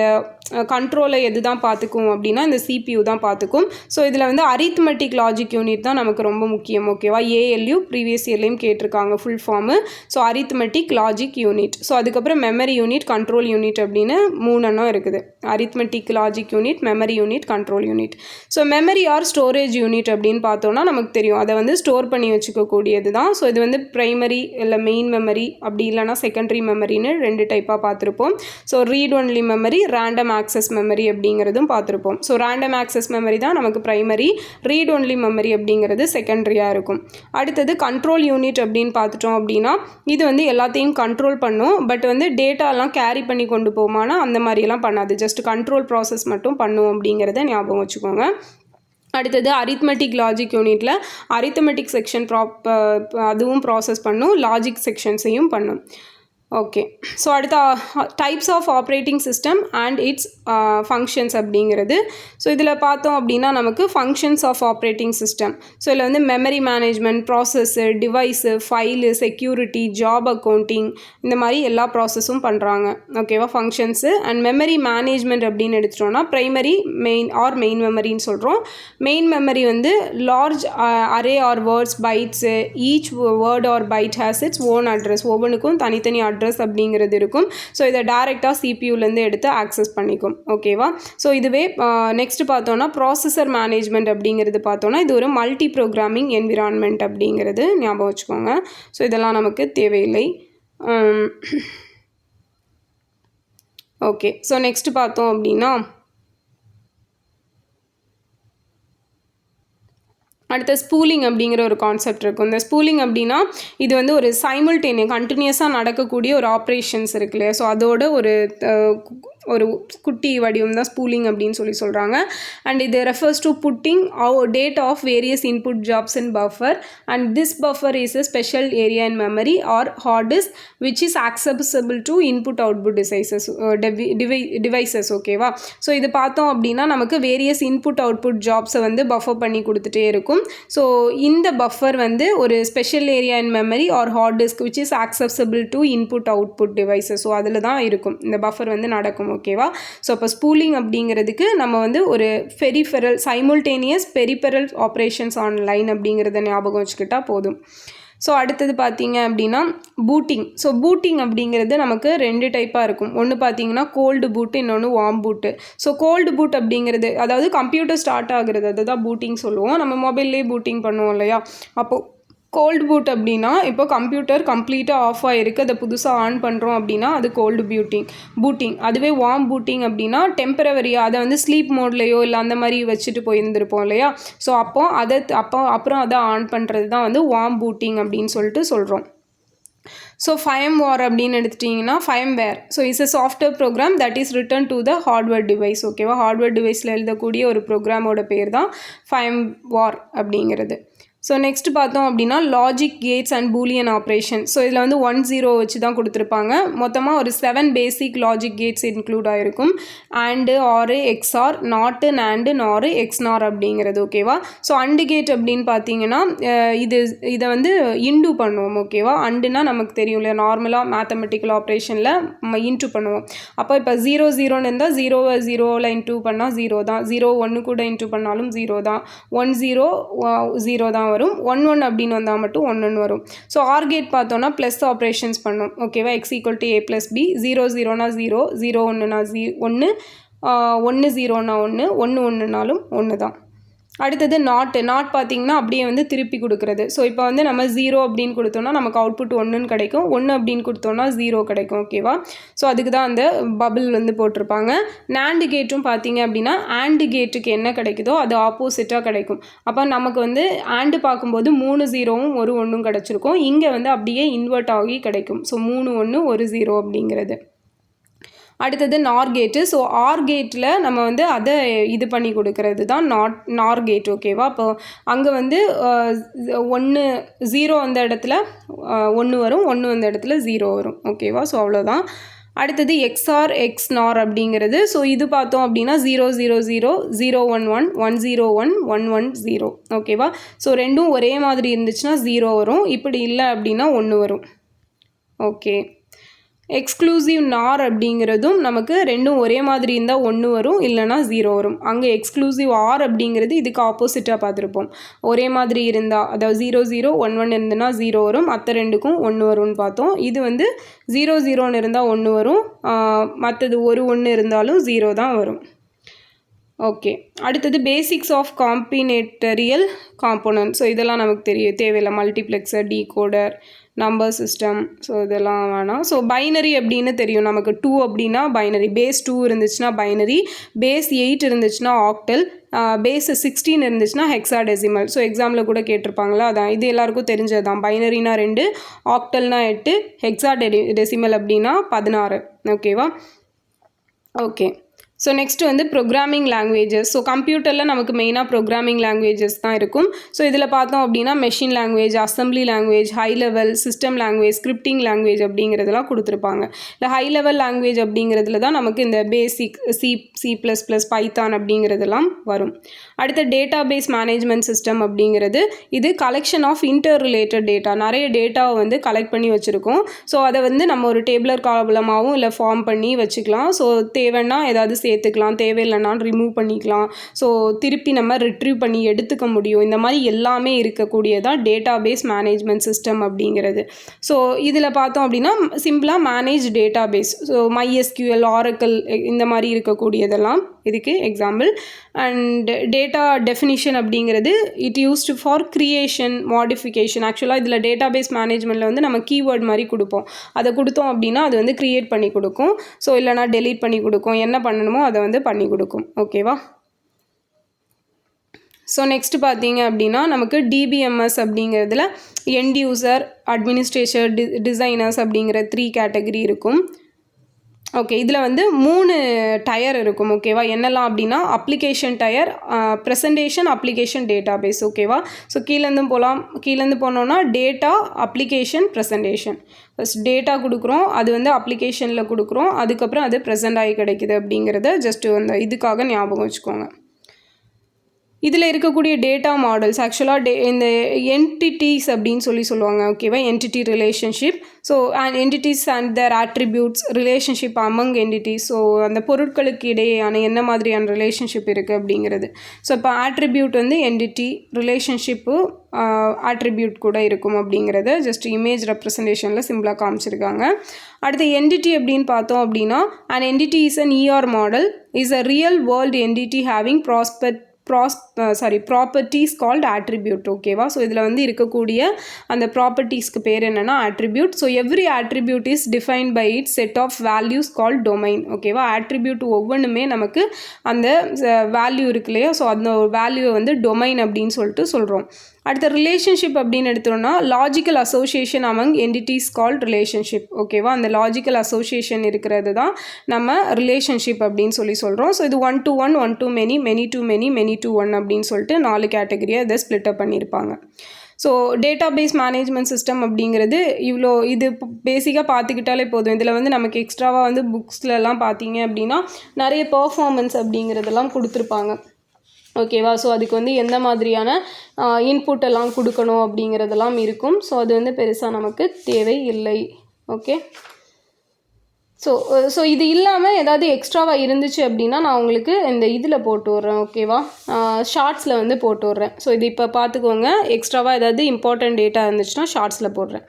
கண்ட்ரோலை எது தான் பார்த்துக்கும் அப்படின்னா இந்த சிபியூ தான் பார்த்துக்கும். ஸோ இதில் வந்து அரித்மெட்டிக் லாஜிக் யூனிட் தான் நமக்கு ரொம்ப முக்கியம், ஓகேவா. ஏஎல்யூ ப்ரீவியஸ் இயர்லேயும் கேட்டிருக்காங்க full form. So arithmetic logic unit. So அதுக்கப்புறம் மெமரி யூனிட், கண்ட்ரோல் யூனிட் அப்படின்னு 3 எண்ணம் இருக்குது. Arithmetic logic unit, memory unit, control unit. So memory or storage unit அப்படின்னு பார்த்தோன்னா நமக்கு தெரியும் அதை வந்து ஸ்டோர் பண்ணி வச்சுக்கக்கூடியது தான். ஸோ இது வந்து ப்ரைமரி இல்லை மெயின் மெமரி, அப்படி இல்லைனா செகண்டரி மெமரின்னு 2 டைப்பாக பார்த்துருப்போம். So read only memory, random access memory அப்படிங்கிறதும் பார்த்துருப்போம். ஸோ ரேண்டம் ஆக்சஸ் மெமரி தான் நமக்கு ப்ரைமரி, ரீட் ஒன்லி மெமரி அப்படிங்கிறது செகண்டரியாக இருக்கும். அடுத்தது கண்ட்ரோல் யூனிட் அப்படின்னு பார்த்துட்டோம் அப்படின்னா இது வந்து எல்லாத்தையும் கண்ட்ரோல் பண்ணும். பட் வந்து டேட்டாலாம் கேரி பண்ணி கொண்டு போகுமானா அந்த மாதிரியெல்லாம் பண்ணாது, ஜஸ்ட் கண்ட்ரோல் ப்ராசஸ் மட்டும் பண்ணும் அப்படிங்கிறத ஞாபகம் வச்சுக்கோங்க. அடுத்தது அரித்மெட்டிக் லாஜிக் யூனிட்டில் அரித்மெட்டிக் செக்ஷன் அதுவும் ப்ராசஸ் பண்ணும், லாஜிக் செக்ஷன்ஸையும் பண்ணும். ஓகே. ஸோ அடுத்த types of operating system and its functions அப்படிங்கிறது. ஸோ இதில் பார்த்தோம் அப்படின்னா நமக்கு functions of operating system. So இதில் வந்து memory management, process, device, file, security, job accounting, இந்த மாதிரி எல்லா ப்ராசஸும் பண்ணுறாங்க, ஓகேவா. ஃபங்க்ஷன்ஸு அண்ட் மெமரி மேனேஜ்மெண்ட் அப்படின்னு எடுத்துட்டோம்னா ப்ரைமரி, மெயின் மெமரின்னு சொல்கிறோம். மெயின் மெமரி வந்து large array or words, bytes, each word or byte has its own address, ஒவ்வொன்றுக்கும் தனித்தனி அட்ரஸ் அப்படிங்கிறது இருக்கும். ஸோ இதை டைரெக்டாக சிபியூலேருந்து எடுத்து ஆக்சஸ் பண்ணிக்கும், ஓகேவா. ஸோ இதுவே நெக்ஸ்ட் பார்த்தோன்னா ப்ராசஸர் மேனேஜ்மெண்ட் அப்படிங்கிறது பார்த்தோன்னா இது ஒரு மல்டி ப்ரோக்ராமிங் என்விரான்மெண்ட் அப்படிங்கிறது ஞாபகம் வச்சுக்கோங்க. ஸோ இதெல்லாம் நமக்கு தேவையில்லை. ஓகே. ஸோ நெக்ஸ்ட் பார்த்தோம் அப்படின்னா அடுத்த ஸ்பூலிங் அப்படிங்கிற ஒரு கான்செப்ட் இருக்கும். இந்த ஸ்பூலிங் அப்படின்னா இது வந்து ஒரு கண்டினியூஸாக நடக்கக்கூடிய ஒரு ஆப்ரேஷன்ஸ் இருக்கு இல்லையா. ஸோ அதோட ஒரு குட்டி வடிவம் தான் ஸ்பூலிங் அப்படின்னு சொல்கிறாங்க. அண்ட் இது refers to putting data of various input jobs in buffer and this buffer is a special area in memory or hard disk which is accessible to input output devices, ஓகேவா. So இது பார்த்தோம் அப்படின்னா நமக்கு various input output ஜாப்ஸை வந்து buffer பண்ணி கொடுத்துட்டே இருக்கும். So இந்த பஃபர் வந்து ஒரு special area in memory or hard disk which is accessible to input output devices. So அதில் தான் இருக்கும் இந்த பஃபர் வந்து நடக்கும், ஓகேவா. ஸோ அப்போ ஸ்பூலிங் அப்படிங்கிறதுக்கு நம்ம வந்து ஒரு peripheral simultaneous peripheral operations online அப்படிங்கிறத ஞாபகம் வச்சுக்கிட்டால் போதும். ஸோ அடுத்தது பார்த்தீங்க அப்படின்னா பூட்டிங். ஸோ பூட்டிங் அப்படிங்கிறது நமக்கு 2 டைப்பாக இருக்கும். ஒன்று பார்த்தீங்கன்னா கோல்டு பூட்டு, இன்னொன்று வார்ம் பூட்டு. ஸோ கோல்டு பூட் அப்படிங்கிறது அதாவது கம்ப்யூட்டர் ஸ்டார்ட் ஆகுறது, அதுதான் பூட்டிங் சொல்லுவோம். நம்ம மொபைல்லேயே பூட்டிங் பண்ணுவோம் இல்லையா. அப்போது கோல்டு பூட் அப்படின்னா இப்போ கம்ப்யூட்டர் கம்ப்ளீட்டாக ஆஃப் ஆகிருக்கு, அதை புதுசாக ஆன் பண்ணுறோம் அப்படின்னா அது கோல்டு பூட்டிங். அதுவே வார்ம் பூட்டிங் அப்படின்னா டெம்பரவரியாக அதை வந்து ஸ்லீப் மோட்லேயோ இல்லை அந்த மாதிரி வச்சுட்டு போயிருந்துருப்போம் இல்லையா. ஸோ அப்புறம் அதை ஆன் பண்ணுறது தான் வந்து வார்ம் பூட்டிங் அப்படின்னு சொல்லிட்டு சொல்கிறோம். ஸோ firmware அப்படின்னு எடுத்துட்டிங்கன்னா firmware so is a software program that is written to the hardware device. ஓகேவா. ஹார்ட்வேர் டிவைஸில் எழுதக்கூடிய ஒரு ப்ரோக்ராமோட பேர் தான் firmware அப்படிங்கிறது. ஸோ நெக்ஸ்ட் பார்த்தோம் அப்படின்னா logic gates and Boolean operation. So இதில் வந்து 1 0 வச்சு தான் கொடுத்துருப்பாங்க. மொத்தமாக ஒரு 7 பேசிக் லாஜிக் கேட்ஸ் இன்க்ளூட் ஆகிருக்கும். அண்டு ஆறு எக்ஸ்ஆர் நாட்டு நாண்டு நாரு எக்ஸ்நார் அப்படிங்கிறது. ஓகேவா. ஸோ அண்டு கேட் அப்படின்னு பார்த்தீங்கன்னா இதை வந்து இன்டு பண்ணுவோம். ஓகேவா. அண்டுனா நமக்கு தெரியும் இல்லையா, நார்மலாக மேத்தமெட்டிக்கல் ஆப்ரேஷனில் நம்ம இன்ட்டு பண்ணுவோம். அப்போ இப்போ 0 0ன்னு இருந்தால் 0வை 0வில் இன்ட்டு பண்ணால் 0 தான். 0 1 கூட இன்ட்டு பண்ணாலும் 0 தான். 1 0 0 தான் வரும். 1 1 அப்படின்னு வந்தால் மட்டும் 1 வரும். ஸோ ஆர் கேட் பார்த்தோன்னா ப்ளஸ் ஆப்ரேஷன்ஸ் பண்ணோம். ஓகேவா. x = a + b 0 0னா 0 0 1னா 1 1 0னா 1 1 1னாலும் 1 தான். அடுத்தது நாட் பார்த்தீங்கன்னா அப்படியே வந்து திருப்பி கொடுக்குறது. ஸோ இப்போ வந்து நம்ம 0 அப்படின்னு கொடுத்தோன்னா நமக்கு அவுட்புட் 1ன்னு கிடைக்கும். 1 அப்படின்னு கொடுத்தோன்னா 0 கிடைக்கும். ஓகேவா. ஸோ அதுக்கு தான் அந்த பபிள் வந்து போட்டிருப்பாங்க. நாண்டு கேட்டும் பார்த்தீங்க அப்படின்னா ஆண்டு கேட்டுக்கு என்ன கிடைக்குதோ அது ஆப்போசிட்டாக கிடைக்கும். அப்போ நமக்கு வந்து ஆண்டு பார்க்கும்போது 3 0வும் ஒரு 1ம் கிடச்சிருக்கும். இங்கே வந்து அப்படியே இன்வெர்ட் ஆகி கிடைக்கும். ஸோ 3 1 1 0 அப்படிங்கிறது. அடுத்தது நார் கேட்டு. ஸோ ஆர் கேட்டில் நம்ம வந்து அதை இது பண்ணி கொடுக்கறது தான் நார் கேட். ஓகேவா. அப்போ அங்கே வந்து 1 0 அந்த இடத்துல 1 வரும், 1 அந்த இடத்துல 0 வரும். ஓகேவா. ஸோ அவ்வளோதான். அடுத்தது எக்ஸ்ஆர் எக்ஸ்நார் அப்படிங்கிறது. ஸோ இது பார்த்தோம் அப்படின்னா 0 0 0 0 1 1 1 0 1 1 1 0. ஓகேவா. ஸோ ரெண்டும் ஒரே மாதிரி இருந்துச்சுன்னா 0 வரும், இப்படி இல்லை அப்படின்னா 1 வரும். ஓகே. எக்ஸ்க்ளூசிவ் நார் அப்படிங்கிறதும் நமக்கு ரெண்டும் ஒரே மாதிரி இருந்தால் 1 வரும், இல்லைனா 0 வரும். அங்கே எக்ஸ்க்ளூசிவ் ஆர் அப்படிங்கிறது இதுக்கு ஆப்போசிட்டாக பார்த்துருப்போம். ஒரே மாதிரி இருந்தால் அதாவது 0 0 1 1 இருந்ததுன்னா 0 வரும், மற்ற ரெண்டுக்கும் 1 வரும்னு பார்த்தோம். இது வந்து 0 0ன்னு இருந்தால் 1 வரும், மற்றது 1 1 இருந்தாலும் 0 தான் வரும். ஓகே. அடுத்தது பேசிக்ஸ் ஆஃப் காம்பினேட்டரியல் காம்போனன்ட். ஸோ இதெல்லாம் நமக்கு தேவையில்லை. Multiplexer, decoder, number system, so இதெல்லாம் வேணாம். ஸோ பைனரி அப்படின்னு தெரியும் நமக்கு. 2 அப்படின்னா பைனரி, பேஸ் 2 இருந்துச்சுன்னா பைனரி, பேஸ் 8 இருந்துச்சுன்னா ஆக்டல், பேஸ் 16 இருந்துச்சுன்னா ஹெக்ஸாடெசிமல். ஸோ எக்ஸாமில் கூட கேட்டிருப்பாங்களா, அதான் இது எல்லாருக்கும் தெரிஞ்சது தான். பைனரினா 2, ஆக்டல்னா 8, ஹெக்ஸாடெசிமல் அப்படின்னா 16. ஓகேவா. ஓகே. ஸோ நெக்ஸ்ட்டு வந்து ப்ரோக்ராமிங் லாங்குவேஜஸ். ஸோ கம்ப்யூட்டரில் நமக்கு மெயினாக ப்ரோக்ராமிங் லாங்குவேஜஸ் தான் இருக்கும். ஸோ இதில் பார்த்தோம் அப்படின்னா machine language, assembly language, high level, system language, scripting language அப்படிங்கிறதெல்லாம் கொடுத்துருப்பாங்க. இல்லை ஹை லெவல் லாங்குவேஜ் அப்படிங்கிறதுல தான் நமக்கு இந்த பேசிக் C++, பைத்தான் அப்படிங்கிறதெல்லாம் வரும். அடுத்த டேட்டா பேஸ் மேனேஜ்மெண்ட் சிஸ்டம் அப்படிங்கிறது இது collection of interrelated data. நிறைய டேட்டாவை வந்து கலெக்ட் பண்ணி வச்சுருக்கோம். ஸோ அதை வந்து நம்ம ஒரு டேபிளர் காலமாகவும் இல்லை ஃபார்ம் பண்ணி வச்சுக்கலாம். ஸோ தேவைன்னா ஏதாவது சேர்த்துக்கலாம், தேவையில்லைனாலும் ரிமூவ் பண்ணிக்கலாம். ஸோ திருப்பி நம்ம ரிட்ரீவ் பண்ணி எடுத்துக்க முடியும். இந்த மாதிரி எல்லாமே இருக்கக்கூடியதான் டேட்டா பேஸ் மேனேஜ்மெண்ட் சிஸ்டம் அப்படிங்கிறது. ஸோ இதில் பார்த்தோம் அப்படின்னா சிம்பிளாக manage database. So MySQL, Oracle இந்த மாதிரி இருக்கக்கூடியதெல்லாம் இதுக்கு எக்ஸாம்பிள். அண்ட் டேட்டா டெஃபினிஷன் அப்படிங்கிறது it used for creation, modification. ஆக்சுவலாக இதில் டேட்டா பேஸ் மேனேஜ்மெண்ட்டில் வந்து நம்ம கீவேர்ட் மாதிரி கொடுப்போம். அதை கொடுத்தோம் அப்படின்னா அது வந்து க்ரியேட் பண்ணி கொடுக்கும். ஸோ இல்லைனா டெலீட் பண்ணி கொடுக்கும், என்ன பண்ணணுமோ அதை வந்து பண்ணி கொடுக்கும். ஓகேவா. ஸோ நெக்ஸ்ட் பார்த்தீங்க அப்படின்னா நமக்கு DBMS அப்படிங்கிறதுல எண்ட் யூசர், அட்மினிஸ்ட்ரேட்டர், டிசைனர்ஸ் அப்படிங்கிற 3 கேட்டகரி இருக்கும். ஓகே. இதில் வந்து 3 டயர் இருக்கும். ஓகேவா. என்னெல்லாம் அப்படின்னா application tier, presentation, application, database. ஓகேவா. ஸோ கீழேருந்து போனோன்னா data, application, presentation. First data கொடுக்குறோம், அது வந்து அப்ளிகேஷனில் கொடுக்குறோம், அதுக்கப்புறம் அது ப்ரெசென்ட் ஆகி கிடைக்குது அப்படிங்கிறத ஜஸ்ட்டு அந்த இதுக்காக ஞாபகம் வச்சுக்கோங்க. இதில் இருக்கக்கூடிய டேட்டா மாடல்ஸ் ஆக்சுவலாக இந்த என்டிட்டிஸ் அப்படின்னு சொல்லுவாங்க ஓகேவா, entity relationship. So entities and their attributes, relationship among entities. So அந்த பொருட்களுக்கு இடையேயான என்ன மாதிரியான ரிலேஷன்ஷிப் இருக்குது அப்படிங்கிறது. ஸோ இப்போ ஆட்ரிபியூட் வந்து என்டிட்டி, ரிலேஷன்ஷிப்பு ஆட்ரிபியூட் கூட இருக்கும் அப்படிங்கிறத ஜஸ்ட் இமேஜ் ரெப்ரசன்டேஷனில் சிம்பிளாக காமிச்சிருக்காங்க. அடுத்து என்டிட்டி அப்படின்னு பார்த்தோம் அப்படின்னா, and entity is an ER model, is a real world entity having properties called attribute ஓகேவா. ஸோ இதில் வந்து இருக்கக்கூடிய அந்த ப்ராப்பர்ட்டிஸ்க்கு பேர் என்னென்னா attribute. So every attribute is defined by it set of values called domain ஓகேவா. ஆட்ரிபியூட் ஒவ்வொன்றுமே நமக்கு அந்த வேல்யூ இருக்கு இல்லையா, ஸோ அந்த வேல்யூவை வந்து டொமைன் அப்படின்னு சொல்லிட்டு சொல்கிறோம். அடுத்த ரிலேஷன்ஷிப் அப்படின்னு எடுத்தோம்னா logical association among entities called relationship ஓகேவா. அந்த லாஜிக்கல் அசோசியேஷன் இருக்கிறது தான் நம்ம ரிலேஷன்ஷிப் அப்படின்னு சொல்கிறோம். ஸோ இது 1 to 1, 1 to many, many to many, many to 1 அப்படின்னு சொல்லிட்டு 4 கேட்டகரியாக இதை ஸ்ப்ளிட் அப் பண்ணியிருப்பாங்க. ஸோ டேட்டாபேஸ் மேனேஜ்மெண்ட் சிஸ்டம் அப்படிங்கிறது இது பேசிக்காக பார்த்துக்கிட்டாலே போதும். இதில் வந்து நமக்கு எக்ஸ்ட்ராவாக வந்து புக்ஸ்லலாம் பார்த்தீங்க அப்படின்னா நிறைய பர்ஃபார்மன்ஸ் அப்படிங்கிறதெல்லாம் கொடுத்துருப்பாங்க ஓகேவா. ஸோ அதுக்கு வந்து எந்த மாதிரியான இன்புட் எல்லாம் கொடுக்கணும் அப்படிங்கிறதெல்லாம் இருக்கும். ஸோ அது வந்து பெருசாக நமக்கு தேவை இல்லை ஓகே. ஸோ இது இல்லாமல் ஏதாவது எக்ஸ்ட்ராவாக இருந்துச்சு அப்படின்னா நான் உங்களுக்கு இந்த இதில் போட்டு விட்றேன் ஓகேவா, ஷார்ட்ஸில் வந்து போட்டு விட்றேன். ஸோ இது இப்போ பார்த்துக்கோங்க, எக்ஸ்ட்ராவாக ஏதாவது இம்பார்ட்டன்ட் டேட்டா இருந்துச்சுன்னா ஷார்ட்ஸில் போடுறேன்.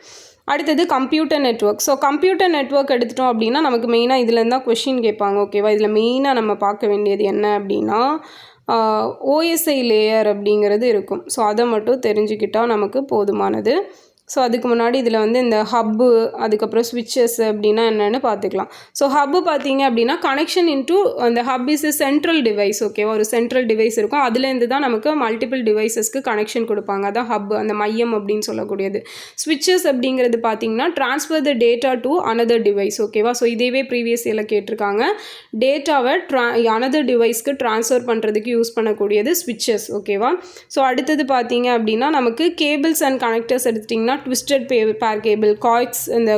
அடுத்தது computer network. So computer network எடுத்துட்டோம் அப்படின்னா நமக்கு மெயினாக இதுலேருந்து தான் கொஷின் கேட்பாங்க ஓகேவா. இதில் மெயினாக நம்ம பார்க்க வேண்டியது என்ன அப்படின்னா OSI லேயர் அப்படிங்கிறது இருக்கும். ஸோ அதை மட்டும் தெரிஞ்சுக்கிட்டால் நமக்கு போதுமானது. ஸோ அதுக்கு முன்னாடி இதில் வந்து இந்த ஹப்பு, அதுக்கப்புறம் ஸ்விட்சஸ் அப்படின்னா என்னென்னு பார்த்துக்கலாம். ஸோ ஹப்பு பார்த்தீங்க அப்படின்னா கனெக்ஷன் இன்டூ அந்த ஹப் இஸ் சென்ட்ரல் டிவைஸ் ஓகேவா. ஒரு சென்ட்ரல் டிவைஸ் இருக்கும், அதுலேருந்து தான் நமக்கு மல்டிபிள் டிவைசஸ்க்கு கனெக்ஷன் கொடுப்பாங்க. அதான் ஹப், அந்த மையம் அப்படின்னு சொல்லக்கூடியது. ஸ்விட்சஸ் அப்படிங்கிறது பார்த்தீங்கன்னா transfer the data to another device ஓகேவா. ஸோ இதேவே ப்ரீவியஸ் இயரில் கேட்டிருக்காங்க. டேட்டாவை அனதர் டிவைஸ்க்கு ட்ரான்ஸ்ஃபர் பண்ணுறதுக்கு யூஸ் பண்ணக்கூடியது ஸ்விட்சஸ் ஓகேவா. ஸோ அடுத்தது பார்த்தீங்க அப்படின்னா நமக்கு கேபிள்ஸ் அண்ட் கனெக்டர்ஸ் எடுத்துட்டிங்கன்னா ட்விஸ்டட் பேர் கேபிள், காய்ஸ், இந்த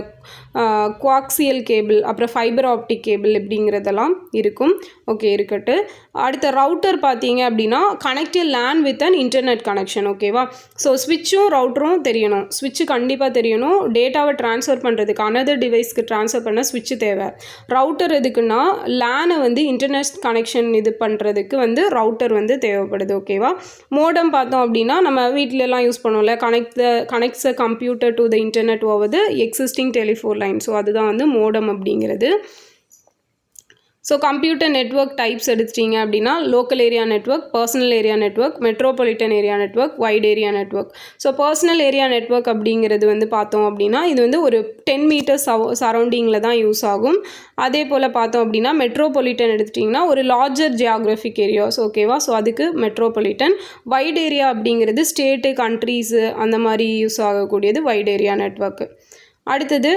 குவாக்சியல் கேபிள், அப்புறம் ஃபைபர் ஆப்டிக் கேபிள் இப்படிங்கிறதெல்லாம் இருக்கும் ஓகே இருக்கட்டு. அடுத்த ரவுட்டர் பார்த்தீங்க அப்படின்னா connect LAN with an internet connection ஓகேவா. ஸோ ஸ்விட்சும் ரவுட்டரும் தெரியணும். ஸ்விட்சு கண்டிப்பாக தெரியணும். டேட்டாவை ட்ரான்ஸ்ஃபர் பண்ணுறதுக்கு அனதர் டிவைஸ்க்கு ட்ரான்ஸ்ஃபர் பண்ண ஸ்விட்சு தேவை. ரவுட்டர் எதுக்குன்னா லேனை வந்து இன்டர்நெட் கனெக்ஷன் இது பண்ணுறதுக்கு வந்து ரவுட்டர் வந்து தேவைப்படுது ஓகேவா. மோடம் பார்த்தோம் அப்படின்னா நம்ம வீட்டிலலாம் யூஸ் பண்ணுவோம்ல, connects a computer to the internet over the existing telephone line. So அதுதான் வந்து மோடம் அப்படிங்கிறது. ஸோ கம்ப்யூட்டர் நெட்வொர்க் டைப்ஸ் எடுத்துட்டிங்க அப்படின்னா local area network, personal area network, metropolitan area network, white area network. So personal area network அப்படிங்கிறது வந்து பார்த்தோம் அப்படின்னா இது வந்து ஒரு 10 மீட்டர்ஸ் சரௌண்டிங்கில் தான் யூஸ் ஆகும். அதே போல் பார்த்தோம் அப்படின்னா மெட்ரோபாலிட்டன் எடுத்துட்டிங்கன்னா ஒரு லார்ஜர் ஜியாகிரபிக் ஏரியாஸ் ஓகேவா. ஸோ அதுக்கு மெட்ரோபாலிட்டன். வைட் ஏரியா அப்படிங்கிறது ஸ்டேட்டு, கண்ட்ரீஸு அந்த மாதிரி யூஸ் ஆகக்கூடியது வைட் ஏரியா நெட்வொர்க்கு. அடுத்தது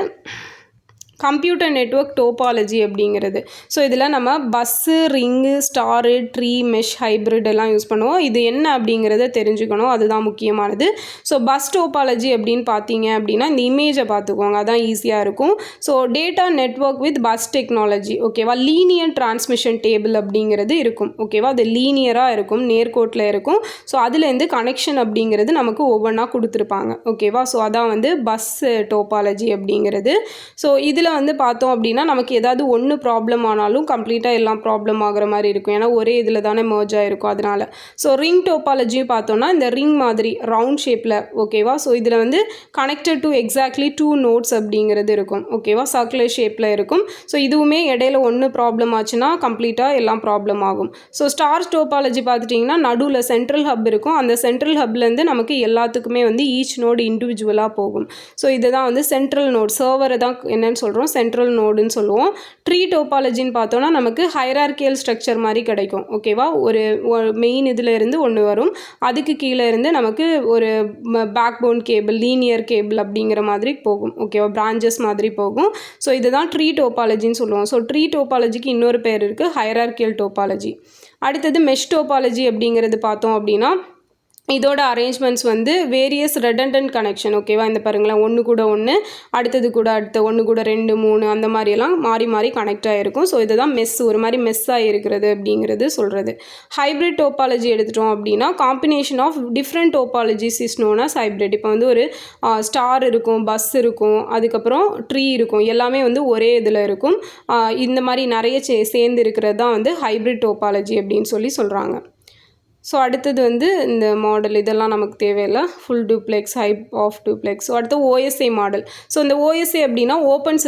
கம்ப்யூட்டர் நெட்வொர்க் டோபாலஜி அப்படிங்கிறது. ஸோ இதில் நம்ம bus, ring, star, tree, mesh, hybrid எல்லாம் யூஸ் பண்ணுவோம். இது என்ன அப்படிங்கிறத தெரிஞ்சுக்கணும், அதுதான் முக்கியமானது. ஸோ பஸ் டோபாலஜி அப்படின்னு பார்த்தீங்க அப்படின்னா இந்த இமேஜை பார்த்துக்கோங்க, அதான் ஈஸியாக இருக்கும். So data network with bus technology ஓகேவா. லீனியர் டிரான்ஸ்மிஷன் டேபிள் அப்படிங்கிறது இருக்கும் ஓகேவா. அது லீனியராக இருக்கும், நேர்கோட்டில் இருக்கும். ஸோ அதுலேருந்து கனெக்ஷன் அப்படிங்கிறது நமக்கு ஒவ்வொன்றா கொடுத்துருப்பாங்க ஓகேவா. ஸோ அதான் வந்து பஸ் டோபாலஜி அப்படிங்கிறது. ஸோ இதில் வந்து பார்த்தோம் அப்படின்னா நமக்கு ஏதாவது ஒன்று ப்ராப்ளம் ஆனாலும் கம்ப்ளீட்டாக எல்லாம் ப்ராப்ளம் ஆகிற மாதிரி இருக்கும், ஏன்னா ஒரே இதில் தானே மர்ஜ் ஆகிருக்கும் அதனால். ஸோ ரிங் டோபாலஜியும் பார்த்தோன்னா இந்த ரிங் மாதிரி ரவுண்ட் ஷேப்பில் ஓகேவா. ஸோ இதில் வந்து கனெக்டட் டு எக்ஸாக்ட்லி 2 நோட்ஸ் அப்படிங்கிறது இருக்கும் ஓகேவா, சர்க்குலர் ஷேப்பில் இருக்கும். ஸோ இதுவுமே இடையில ஒன்று ப்ராப்ளம் ஆச்சுன்னா கம்ப்ளீட்டாக எல்லாம் ப்ராப்ளம் ஆகும். ஸோ ஸ்டார் டோபாலஜி பார்த்துட்டிங்கன்னா நடுவில் சென்ட்ரல் ஹப் இருக்கும். அந்த சென்ட்ரல் ஹப்லேருந்து நமக்கு எல்லாத்துக்குமே வந்து ஈச் நோடு இண்டிவிஜுவலாக போகும். ஸோ இதுதான் வந்து சென்ட்ரல் நோட், சர்வரை தான் என்னன்னு சொல்கிறோம் சென்ட்ரல் நோடுன்னு சொல்லுவோம். ட்ரீ டோபாலஜின்னு பார்த்தோன்னா நமக்கு ஹைரார்கியல் ஸ்ட்ரக்சர் மாதிரி கிடைக்கும் ஓகேவா. ஒரு மெயின் இதில் இருந்து ஒன்று வரும், அதுக்கு கீழே இருந்து நமக்கு ஒரு backbone cable, linear cable அப்படிங்கிற மாதிரி போகும் ஓகேவா, பிரான்ச்சஸ் மாதிரி போகும். ஸோ இதுதான் ட்ரீ டோபாலஜின்னு சொல்லுவோம். ஸோ ட்ரீ டோபாலஜிக்கு இன்னொரு பேர் இருக்குது, ஹைரார்கியல் டோபாலஜி. அடுத்தது மெஷ் டோபாலஜி அப்படிங்கிறது பார்த்தோம் அப்படின்னா இதோட அரேஞ்ச்மெண்ட்ஸ் வந்து வேரியஸ் ரெடண்டன்ட் கனெக்ஷன் ஓகேவா. இந்த பாருங்களேன், ஒன்று கூட ஒன்று, அடுத்தது கூட அடுத்த ஒன்று கூட 2 3 அந்த மாதிரியெல்லாம் மாறி மாறி கனெக்ட் ஆகிருக்கும். ஸோ இதுதான் மெஸ், ஒரு மாதிரி மெஸ்ஸாக இருக்கிறது அப்படிங்கிறது சொல்கிறது. ஹைப்ரிட் டோபாலஜி எடுத்துட்டோம் அப்படின்னா combination of different topologies is known as hybrid. இப்போ வந்து ஒரு ஸ்டார் இருக்கும், பஸ் இருக்கும், அதுக்கப்புறம் ட்ரீ இருக்கும், எல்லாமே வந்து ஒரே இதில் இருக்கும். இந்த மாதிரி நிறைய சேர்ந்து இருக்கிறது தான் வந்து ஹைப்ரிட் டோபாலஜி அப்படின்னு சொல்கிறாங்க. ஸோ அடுத்தது வந்து இந்த மாடல் இதெல்லாம் நமக்கு தேவையில்லை. Full duplex, half duplex. So அடுத்து ஓஎஸ்ஐ மாடல். ஸோ இந்த ஓஎஸ்ஐ அப்படின்னா ஓப்பன்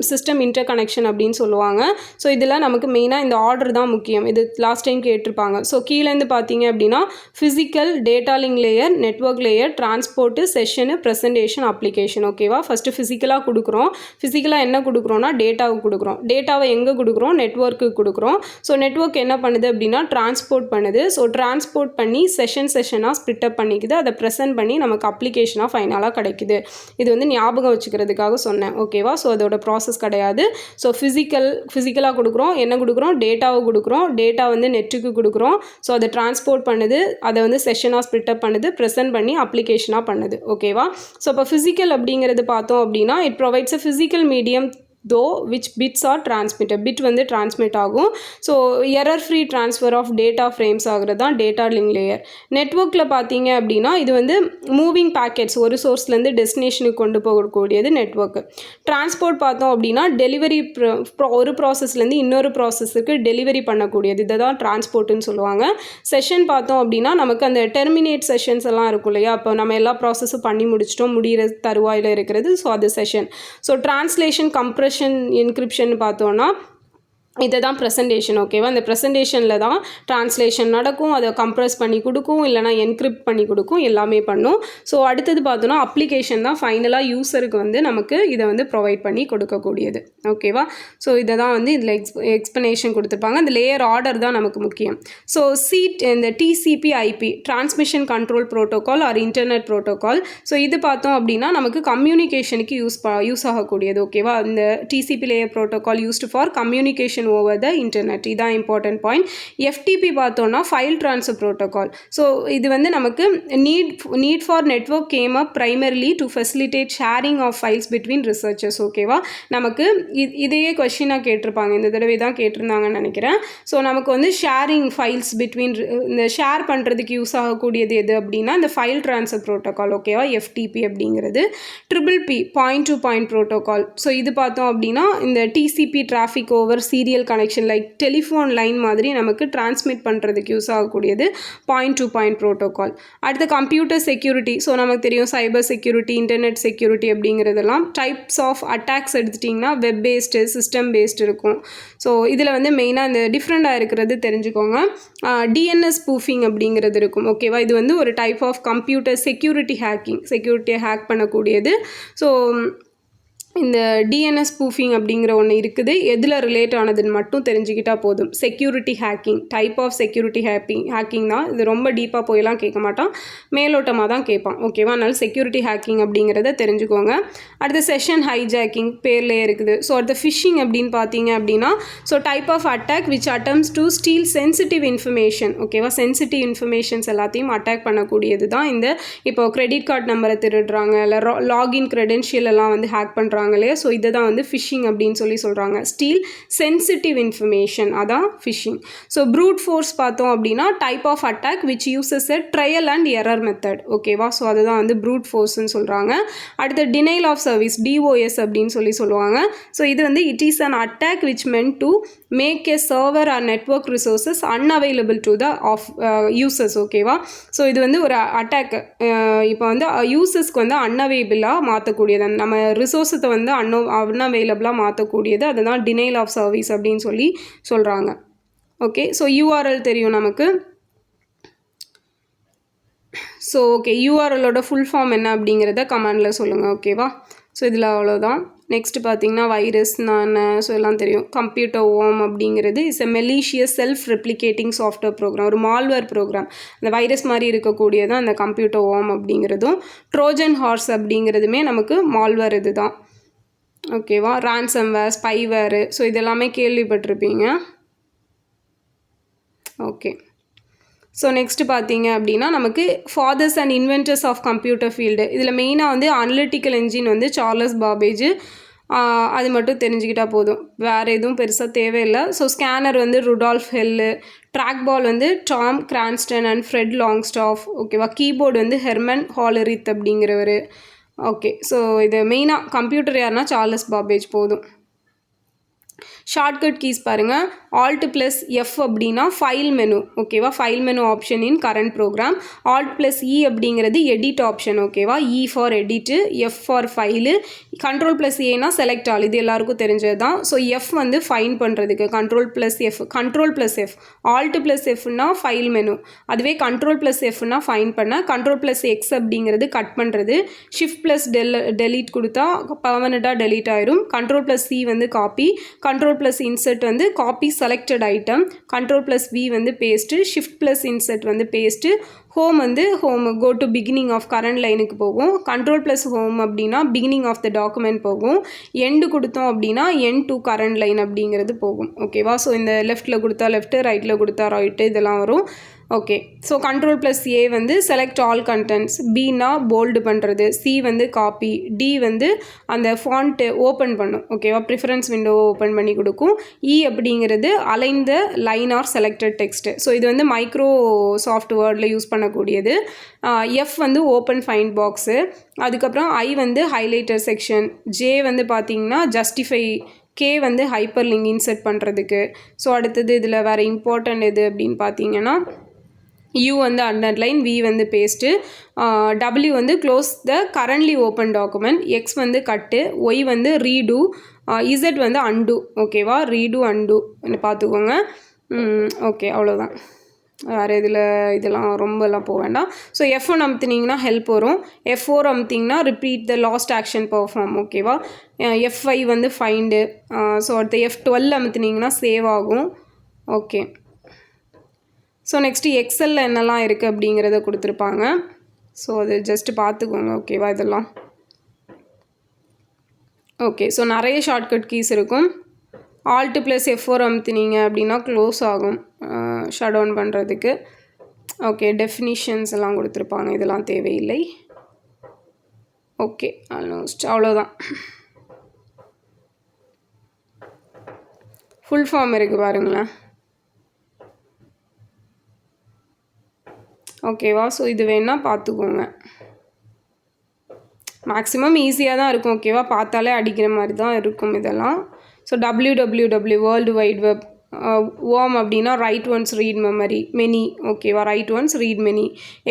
சிஸ்டம் இன்டர் கனெக்ஷன் அப்படின்னு சொல்லுவாங்க. ஸோ இதில் நமக்கு மெயினாக இந்த ஆர்டர் தான் முக்கியம். இது லாஸ்ட் டைம் கேட்டிருப்பாங்க. ஸோ கீழேருந்து பார்த்தீங்க அப்படின்னா physical, data link layer, network layer, transport, session, presentation, application ஓகேவா. ஃபஸ்ட்டு ஃபிசிக்கலாக கொடுக்குறோம். ஃபிசிக்கலாக என்ன கொடுக்குறோன்னா டேட்டாவுக்கு கொடுக்குறோம். டேட்டாவை எங்கே கொடுக்குறோம்? நெட்வொர்க்கு கொடுக்குறோம். ஸோ நெட்வொர்க் என்ன பண்ணுது அப்படின்னா டிரான்ஸ்போர்ட் பண்ணுது. ஸோ டிரான்ஸ்போர்ட் பண்ணி செஷனாக ஸ்ப்ளிட் அப் பண்ணிக்குது. அதை ப்ரெசென்ட் பண்ணி நமக்கு அப்ளிகேஷனாக ஃபைனலாக கிடைக்குது. இது வந்து ஞாபகம் வச்சுக்கிறதுக்காக சொன்னேன் ஓகேவா. ஸோ அதோட ப்ராசஸ் கிடையாது. ஸோ ஃபிசிக்கலாக கொடுக்குறோம். என்ன கொடுக்குறோம்? டேட்டாவை கொடுக்குறோம். டேட்டா வந்து நெட்டுக்கு கொடுக்குறோம். ஸோ அதை டிரான்ஸ்போர்ட் பண்ணுது, அதை வந்து செஷனாக ஸ்ப்ளிட் அப் பண்ணுது, ப்ரெசென்ட் பண்ணி அப்ளிகேஷனாக பண்ணுது ஓகேவா. ஸோ இப்போ ஃபிசிக்கல் அப்படிங்கிறது பார்த்தோம் அப்படின்னா it provides a physical medium which bits are transmitted. Bit வந்து டிரான்ஸ்மிட் ஆகும். So error free transfer of data frames ஆகிறது தான் டேட்டா லிங்க் லேயர். நெட்வொர்க்கில் பார்த்தீங்க அப்படின்னா இது வந்து மூவிங் பேக்கெட்ஸ் ஒரு சோர்ஸ்லேருந்து டெஸ்டினேஷனுக்கு கொண்டு போகக்கூடியது நெட்வொர்க்கு. டிரான்ஸ்போர்ட் பார்த்தோம் அப்படின்னா டெலிவரி ஒரு ப்ராசஸ்லேருந்து இன்னொரு ப்ராசஸுக்கு டெலிவரி பண்ணக்கூடியது, இதை தான் டிரான்ஸ்போர்ட்டுன்னு சொல்லுவாங்க. செஷன் பார்த்தோம் அப்படின்னா நமக்கு அந்த டெர்மினேட் செஷன்ஸ் எல்லாம் இருக்கும் இல்லையா. அப்போ நம்ம எல்லா ப்ராசஸும் பண்ணி முடிச்சிட்டோம், முடிகிற தருவாயில் இருக்கிறது. ஸோ அது session. So translation, compression, encryption பார்த்தோன்னா இதை தான் ப்ரெசன்டேஷன் ஓகேவா. இந்த ப்ரெசன்டேஷனில் தான் ட்ரான்ஸ்லேஷன் நடக்கும், அதை கம்ப்ரெஸ் பண்ணி கொடுக்கும், இல்லைனா என்கிரிப்ட் பண்ணி கொடுக்கும், எல்லாமே பண்ணும். ஸோ அடுத்தது பார்த்தோன்னா அப்ளிகேஷன் தான் ஃபைனலாக யூஸருக்கு வந்து நமக்கு இதை வந்து ப்ரொவைட் பண்ணி கொடுக்கக்கூடியது ஓகேவா. ஸோ இதை தான் வந்து இதில் எக்ஸ்ப்ளனேஷன் கொடுத்துருப்பாங்க. இந்த லேயர் ஆர்டர் தான் நமக்கு முக்கியம். ஸோ இந்த TCP IP transmission control protocol or internet protocol. So இது பார்த்தோம் அப்படின்னா நமக்கு கம்யூனிகேஷனுக்கு யூஸ் ஆகக்கூடியது ஓகேவா. இந்த TCP layer protocol used for communication over the internet. இதான் இம்பார்ட்டன்ட் பாயிண்ட். எஃப்டிபி பார்த்தோன்னா ஃபைல் ட்ரான்ஸ்ஃபர் ப்ரோட்டோகால். ஸோ இது வந்து நமக்கு need for network came up primarily to facilitate sharing of files between researchers ஓகேவா. நமக்கு இதையே கொஸ்டினாக கேட்டிருப்பாங்க, இந்த தடவை தான் கேட்டிருந்தாங்கன்னு நினைக்கிறேன். ஸோ நமக்கு வந்து ஷேரிங் ஃபைல்ஸ் பிட்வீன் இந்த ஷேர் பண்ணுறதுக்கு யூஸ் ஆகக்கூடியது எது அப்படின்னா இந்த ஃபைல் ட்ரான்ஸ்ஃபர் ப்ரோட்டோகால் ஓகேவா. எஃப்டிபி அப்படிங்கிறது. Triple P point to point protocol. So இது பார்த்தோம் அப்படின்னா இந்த TCP traffic over serial connection like telephone line மாதிரி நமக்கு டிரான்ஸ்மிட் பண்ணுறதுக்கு யூஸ் ஆகக்கூடியது பாயிண்ட் டு பாயிண்ட் ப்ரோட்டோகால். அடுத்து கம்ப்யூட்டர் செக்யூரிட்டி. ஸோ நமக்கு தெரியும் சைபர் செக்யூரிட்டி, இன்டர்நெட் செக்யூரிட்டி அப்படிங்கிறதெல்லாம். டைப்ஸ் ஆஃப் அட்டாக்ஸ் எடுத்துட்டிங்கன்னா வெப் பேஸ்டு, சிஸ்டம் பேஸ்டு இருக்கும். ஸோ இதில் வந்து மெயினாக இந்த டிஃப்ரெண்ட்டாக இருக்கிறது தெரிஞ்சுக்கோங்க. டிஎன்எஸ் ஸ்பூஃபிங் அப்படிங்கிறது இருக்கும் ஓகேவா. இது வந்து ஒரு டைப் ஆஃப் கம்ப்யூட்டர் செக்யூரிட்டியை ஹேக் பண்ணக்கூடியது. ஸோ இந்த டிஎன்எஸ் ஸ்பூஃபிங் அப்படிங்கிற ஒன்று இருக்குது. எதில் ரிலேட் ஆனதுன்னு மட்டும் தெரிஞ்சுக்கிட்டால் போதும். Security hacking, type of security hacking தான். இது ரொம்ப டீப்பாக போயெல்லாம் கேட்க மாட்டான், மேலோட்டமாக தான் கேட்பான் ஓகேவா. அதனால் செக்யூரிட்டி ஹேக்கிங் அப்படிங்கிறத தெரிஞ்சுக்கோங்க. அடுத்து செஷன் ஹைஜாக்கிங் பேர்லேயே இருக்குது. ஸோ அடுத்து ஃபிஷிங் அப்படின்னு பார்த்தீங்க அப்படின்னா so type of attack which attempts to steal sensitive information ஓகேவா. சென்சிட்டிவ் இன்ஃபர்மேஷன்ஸ் எல்லாத்தையும் அட்டாக் பண்ணக்கூடியது தான் இந்த இப்போ கிரெடிட் கார்டு நம்பரை திருடுறாங்க, இல்லை லாகின் க்ரெடென்ஷியல் எல்லாம் வந்து ஹேக் பண்ணுறாங்க இல்லையா. ஸோ இதை தான் வந்து ஃபிஷிங் அப்படின்னு சொல்கிறாங்க. ஸ்டீல் சென்சிட்டிவ் இன்ஃபர்மேஷன், அதான் ஃபிஷிங். ஸோ ப்ரூட் ஃபோர்ஸ் பார்த்தோம் அப்படின்னா type of attack which uses a trial and error method ஓகேவா. ஸோ அதுதான் வந்து ப்ரூட் ஃபோர்ஸ்ன்னு சொல்கிறாங்க. அடுத்து டினைல் ஆஃப் சர்வீஸ், டிஓஎஸ் அப்படின்னு சொல்லுவாங்க. ஸோ இது வந்து it is an attack which meant to make a server or network resources unavailable to the users ஓகேவா. ஸோ இது வந்து ஒரு அட்டாக், இப்போ வந்து யூசர்ஸ்க்கு வந்து அன்அவைலபிளாக மாற்றக்கூடியது, நம்ம ரிசோர்ஸத்தை வந்து அன்அவைலபிளாக மாற்றக்கூடியது, அதுதான் டினைல் ஆஃப் சர்வீஸ் அப்படின்னு சொல்கிறாங்க ஓகே. ஸோ யூஆர்எல் தெரியும் நமக்கு. ஸோ ஓகே, யூஆர்எலோட ஃபுல் ஃபார்ம் என்ன அப்படிங்கிறத கமெண்டில் சொல்லுங்கள் ஓகேவா. ஸோ இதில் அவ்வளோதான். நெக்ஸ்ட்டு பார்த்தீங்கன்னா வைரஸ் ஸோ எல்லாம் தெரியும். கம்ப்யூட்டர் ஓம் அப்படிங்கிறது is a malicious self replicating software program, ஒரு மால்வேர் ப்ரோக்ராம். அந்த வைரஸ் மாதிரி இருக்கக்கூடியது அந்த கம்ப்யூட்டர் ஓம் அப்படிங்கிறதும். ட்ரோஜன் ஹார்ஸ் அப்படிங்கிறதுமே நமக்கு மால்வேர் இது தான் ஓகேவா. ரான்சம்வேர், ஸ்பைவேரு, ஸோ இதெல்லாமே கேள்விப்பட்டிருப்பீங்க ஓகே. ஸோ நெக்ஸ்ட்டு பார்த்தீங்க அப்படின்னா நமக்கு fathers and inventors of computer field இதில் மெயினாக வந்து அனலிட்டிக்கல் என்ஜின் வந்து சார்லஸ் பாபேஜ், அது மட்டும் தெரிஞ்சுக்கிட்டால் போதும், வேறு எதுவும் பெருசாக தேவையில்லை. ஸோ ஸ்கேனர் வந்து ருடால்ஃப் ஹெல்லு, ட்ராக் பால் வந்து Tom Cranston and Fred Longstaff, ஓகேவா. கீபோர்டு வந்து ஹெர்மன் ஹாலரித் அப்படிங்கிறவர். ஓகே, ஸோ இது மெயினாக கம்ப்யூட்டர் யாருன்னா சார்லஸ் பாபேஜ் போதும். ஷார்ட்கட் கீஸ் பாருங்கள். Alt + F அப்படின்னா ஃபைல் மெனு, ஓகேவா. File menu option in current program. Alt + E அப்படிங்கிறது எடிட் ஆப்ஷன், ஓகேவா. E for edit, F for file, Ctrl + Aனா செலக்ட் ஆல், இது எல்லாருக்கும் தெரிஞ்சது தான். ஸோ F வந்து ஃபைன் பண்ணுறதுக்கு Ctrl + F, Ctrl + F. Alt + Fனா ஃபைல் மெனு, அதுவே Ctrl + Fனா ஃபைன் பண்ண, Ctrl + X அப்படிங்கிறது கட் பண்ணுறது, Shift + delete கொடுத்தா பர்மனெண்ட்டாக delete ஆயிரும். Ctrl + C வந்து காப்பி, Ctrl + Insert வந்து copy selected item, Ctrl + V வந்து பேஸ்ட்டு, Shift + Insert வந்து பேஸ்ட்டு, ஹோம் வந்து go to beginning of current லைனுக்கு போகும். Ctrl + ஹோம் அப்படின்னா பிகினிங் ஆஃப் த டாக்குமெண்ட் போகும். எண்டு கொடுத்தோம் அப்படின்னா எண்ட் டு கரண்ட் லைன் அப்படிங்கிறது போகும், ஓகேவா. ஸோ இந்த லெஃப்ட்டில் கொடுத்தா லெஃப்ட்டு, ரைட்டில் கொடுத்தா ரைட்டு, இதெல்லாம் வரும். ஓகே, ஸோ Ctrl + A வந்து செலக்ட் ஆல் கண்டென்ட்ஸ், Bனா போல்டு பண்ணுறது, C வந்து காப்பி, D வந்து அந்த ஃபாண்ட்டு ஓப்பன் பண்ணும், ஓகேவா. ப்ரிஃபரன்ஸ் விண்டோவை ஓப்பன் பண்ணி கொடுக்கும். E அப்படிங்கிறது align the line or selected text. So இது வந்து மைக்ரோசாஃப்ட் வேர்டில் யூஸ் பண்ணக்கூடியது. F வந்து ஓப்பன் ஃபைண்ட் பாக்ஸு, அதுக்கப்புறம் I வந்து ஹைலைட்டர் செக்ஷன், J வந்து பார்த்திங்கன்னா ஜஸ்டிஃபை, K வந்து ஹைப்பர் லிங்க் இன்சர்ட் பண்ணுறதுக்கு. ஸோ அடுத்தது இதில் வேறு இம்பார்ட்டன்ட் எது அப்படின்னு பார்த்தீங்கன்னா U வந்து அண்டர்லைன், V வந்து பேஸ்ட்டு, W வந்து close the currently open document, X வந்து கட்டு, Y வந்து ரீடு, Z வந்து அண்டு, ஓகேவா. ரீடு அண்டு பார்த்துக்கோங்க. ஓகே, அவ்வளோதான். வேறு இதில் இதெல்லாம் ரொம்பலாம் போக வேண்டாம். ஸோ F1 அமுத்தினீங்கன்னா ஹெல்ப் வரும். F4 அமுத்திங்கன்னா repeat the last action perform, ஓகேவா. F5 வந்து ஃபைண்டு. ஸோ அடுத்து F12 அமுத்தினீங்கன்னா சேவ் ஆகும். ஓகே, ஸோ நெக்ஸ்ட்டு எக்ஸலில் என்னெல்லாம் இருக்குது அப்படிங்கிறத கொடுத்துருப்பாங்க. ஸோ அது ஜஸ்ட்டு பார்த்துக்கோங்க, ஓகேவா. இதெல்லாம் ஓகே. ஸோ நிறைய ஷார்ட்கட் கீஸ் இருக்கும். Alt + F4 அமுத்தினீங்க அப்படின்னா க்ளோஸ் ஆகும் ஷட் டவுன் பண்ணுறதுக்கு. ஓகே, டெஃபினிஷன்ஸ் எல்லாம் கொடுத்துருப்பாங்க, இதெல்லாம் தேவையில்லை. ஓகே, ஆல்மோஸ்ட் அவ்வளோதான். ஃபுல் ஃபார்ம் இருக்குது பாருங்களேன், ஓகேவா. ஸோ இது வேணால் பார்த்துக்கோங்க. மேக்ஸிமம் ஈஸியாக தான் இருக்கும், ஓகேவா. பார்த்தாலே அடிக்கிற மாதிரி தான் இருக்கும் இதெல்லாம். So www world wide web, WORM அப்படின்னா write once read memory many, ஓகேவா. Write once read many.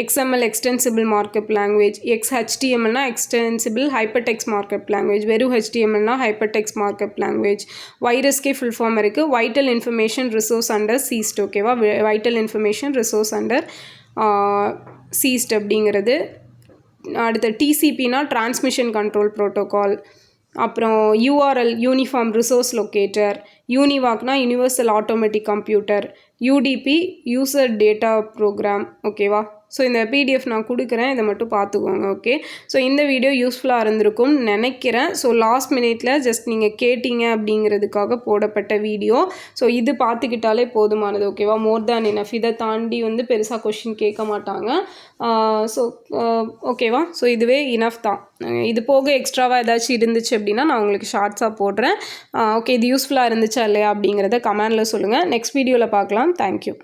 XML extensible markup language, XHTMLனா extensible hyper text markup language, வெறும் HTMLனா ஹைப்பர் டெக்ஸ்ட் மார்க்கப் லாங்குவேஜ். வைரஸ்கே ஃபுல் ஃபார்ம் இருக்குது. Vital information resource under seized, ஓகேவா. Vital information resource under seized அப்படிங்கிறது. அடுத்த TCPனா டிரான்ஸ்மிஷன் கண்ட்ரோல் ப்ரோட்டோகால். அப்புறம் URL யூனிஃபார்ம் ரிசோர்ஸ் லொக்கேட்டர். யூனிவாக்னா universal automatic computer. UDP user data program, ஓகேவா. ஸோ இந்த PDF நான் கொடுக்குறேன், இதை மட்டும் பார்த்துக்கோங்க, ஓகே. ஸோ இந்த வீடியோ யூஸ்ஃபுல்லாக இருந்திருக்கும்னு நினைக்கிறேன். ஸோ லாஸ்ட் மினிட்ல ஜஸ்ட் நீங்கள் கேட்டிங்க அப்படிங்கிறதுக்காக போடப்பட்ட வீடியோ. ஸோ இது பார்த்துக்கிட்டாலே போதுமானது, ஓகேவா. மோர் தேன் இனஃப். இதை தாண்டி வந்து பெருசாக கொஷின் கேட்க மாட்டாங்க. ஸோ ஓகேவா. ஸோ இதுவே இனஃப் தான். இது போக எக்ஸ்ட்ராவாக ஏதாச்சும் இருந்துச்சு அப்படின்னா நான் உங்களுக்கு ஷார்ட்ஸாக போடுறேன். ஓகே, இது யூஸ்ஃபுல்லாக இருந்துச்சா இல்லையா அப்படிங்கிறத கமெண்டில் சொல்லுங்கள். நெக்ஸ்ட் வீடியோவில் பார்க்கலாம். தேங்க்யூ.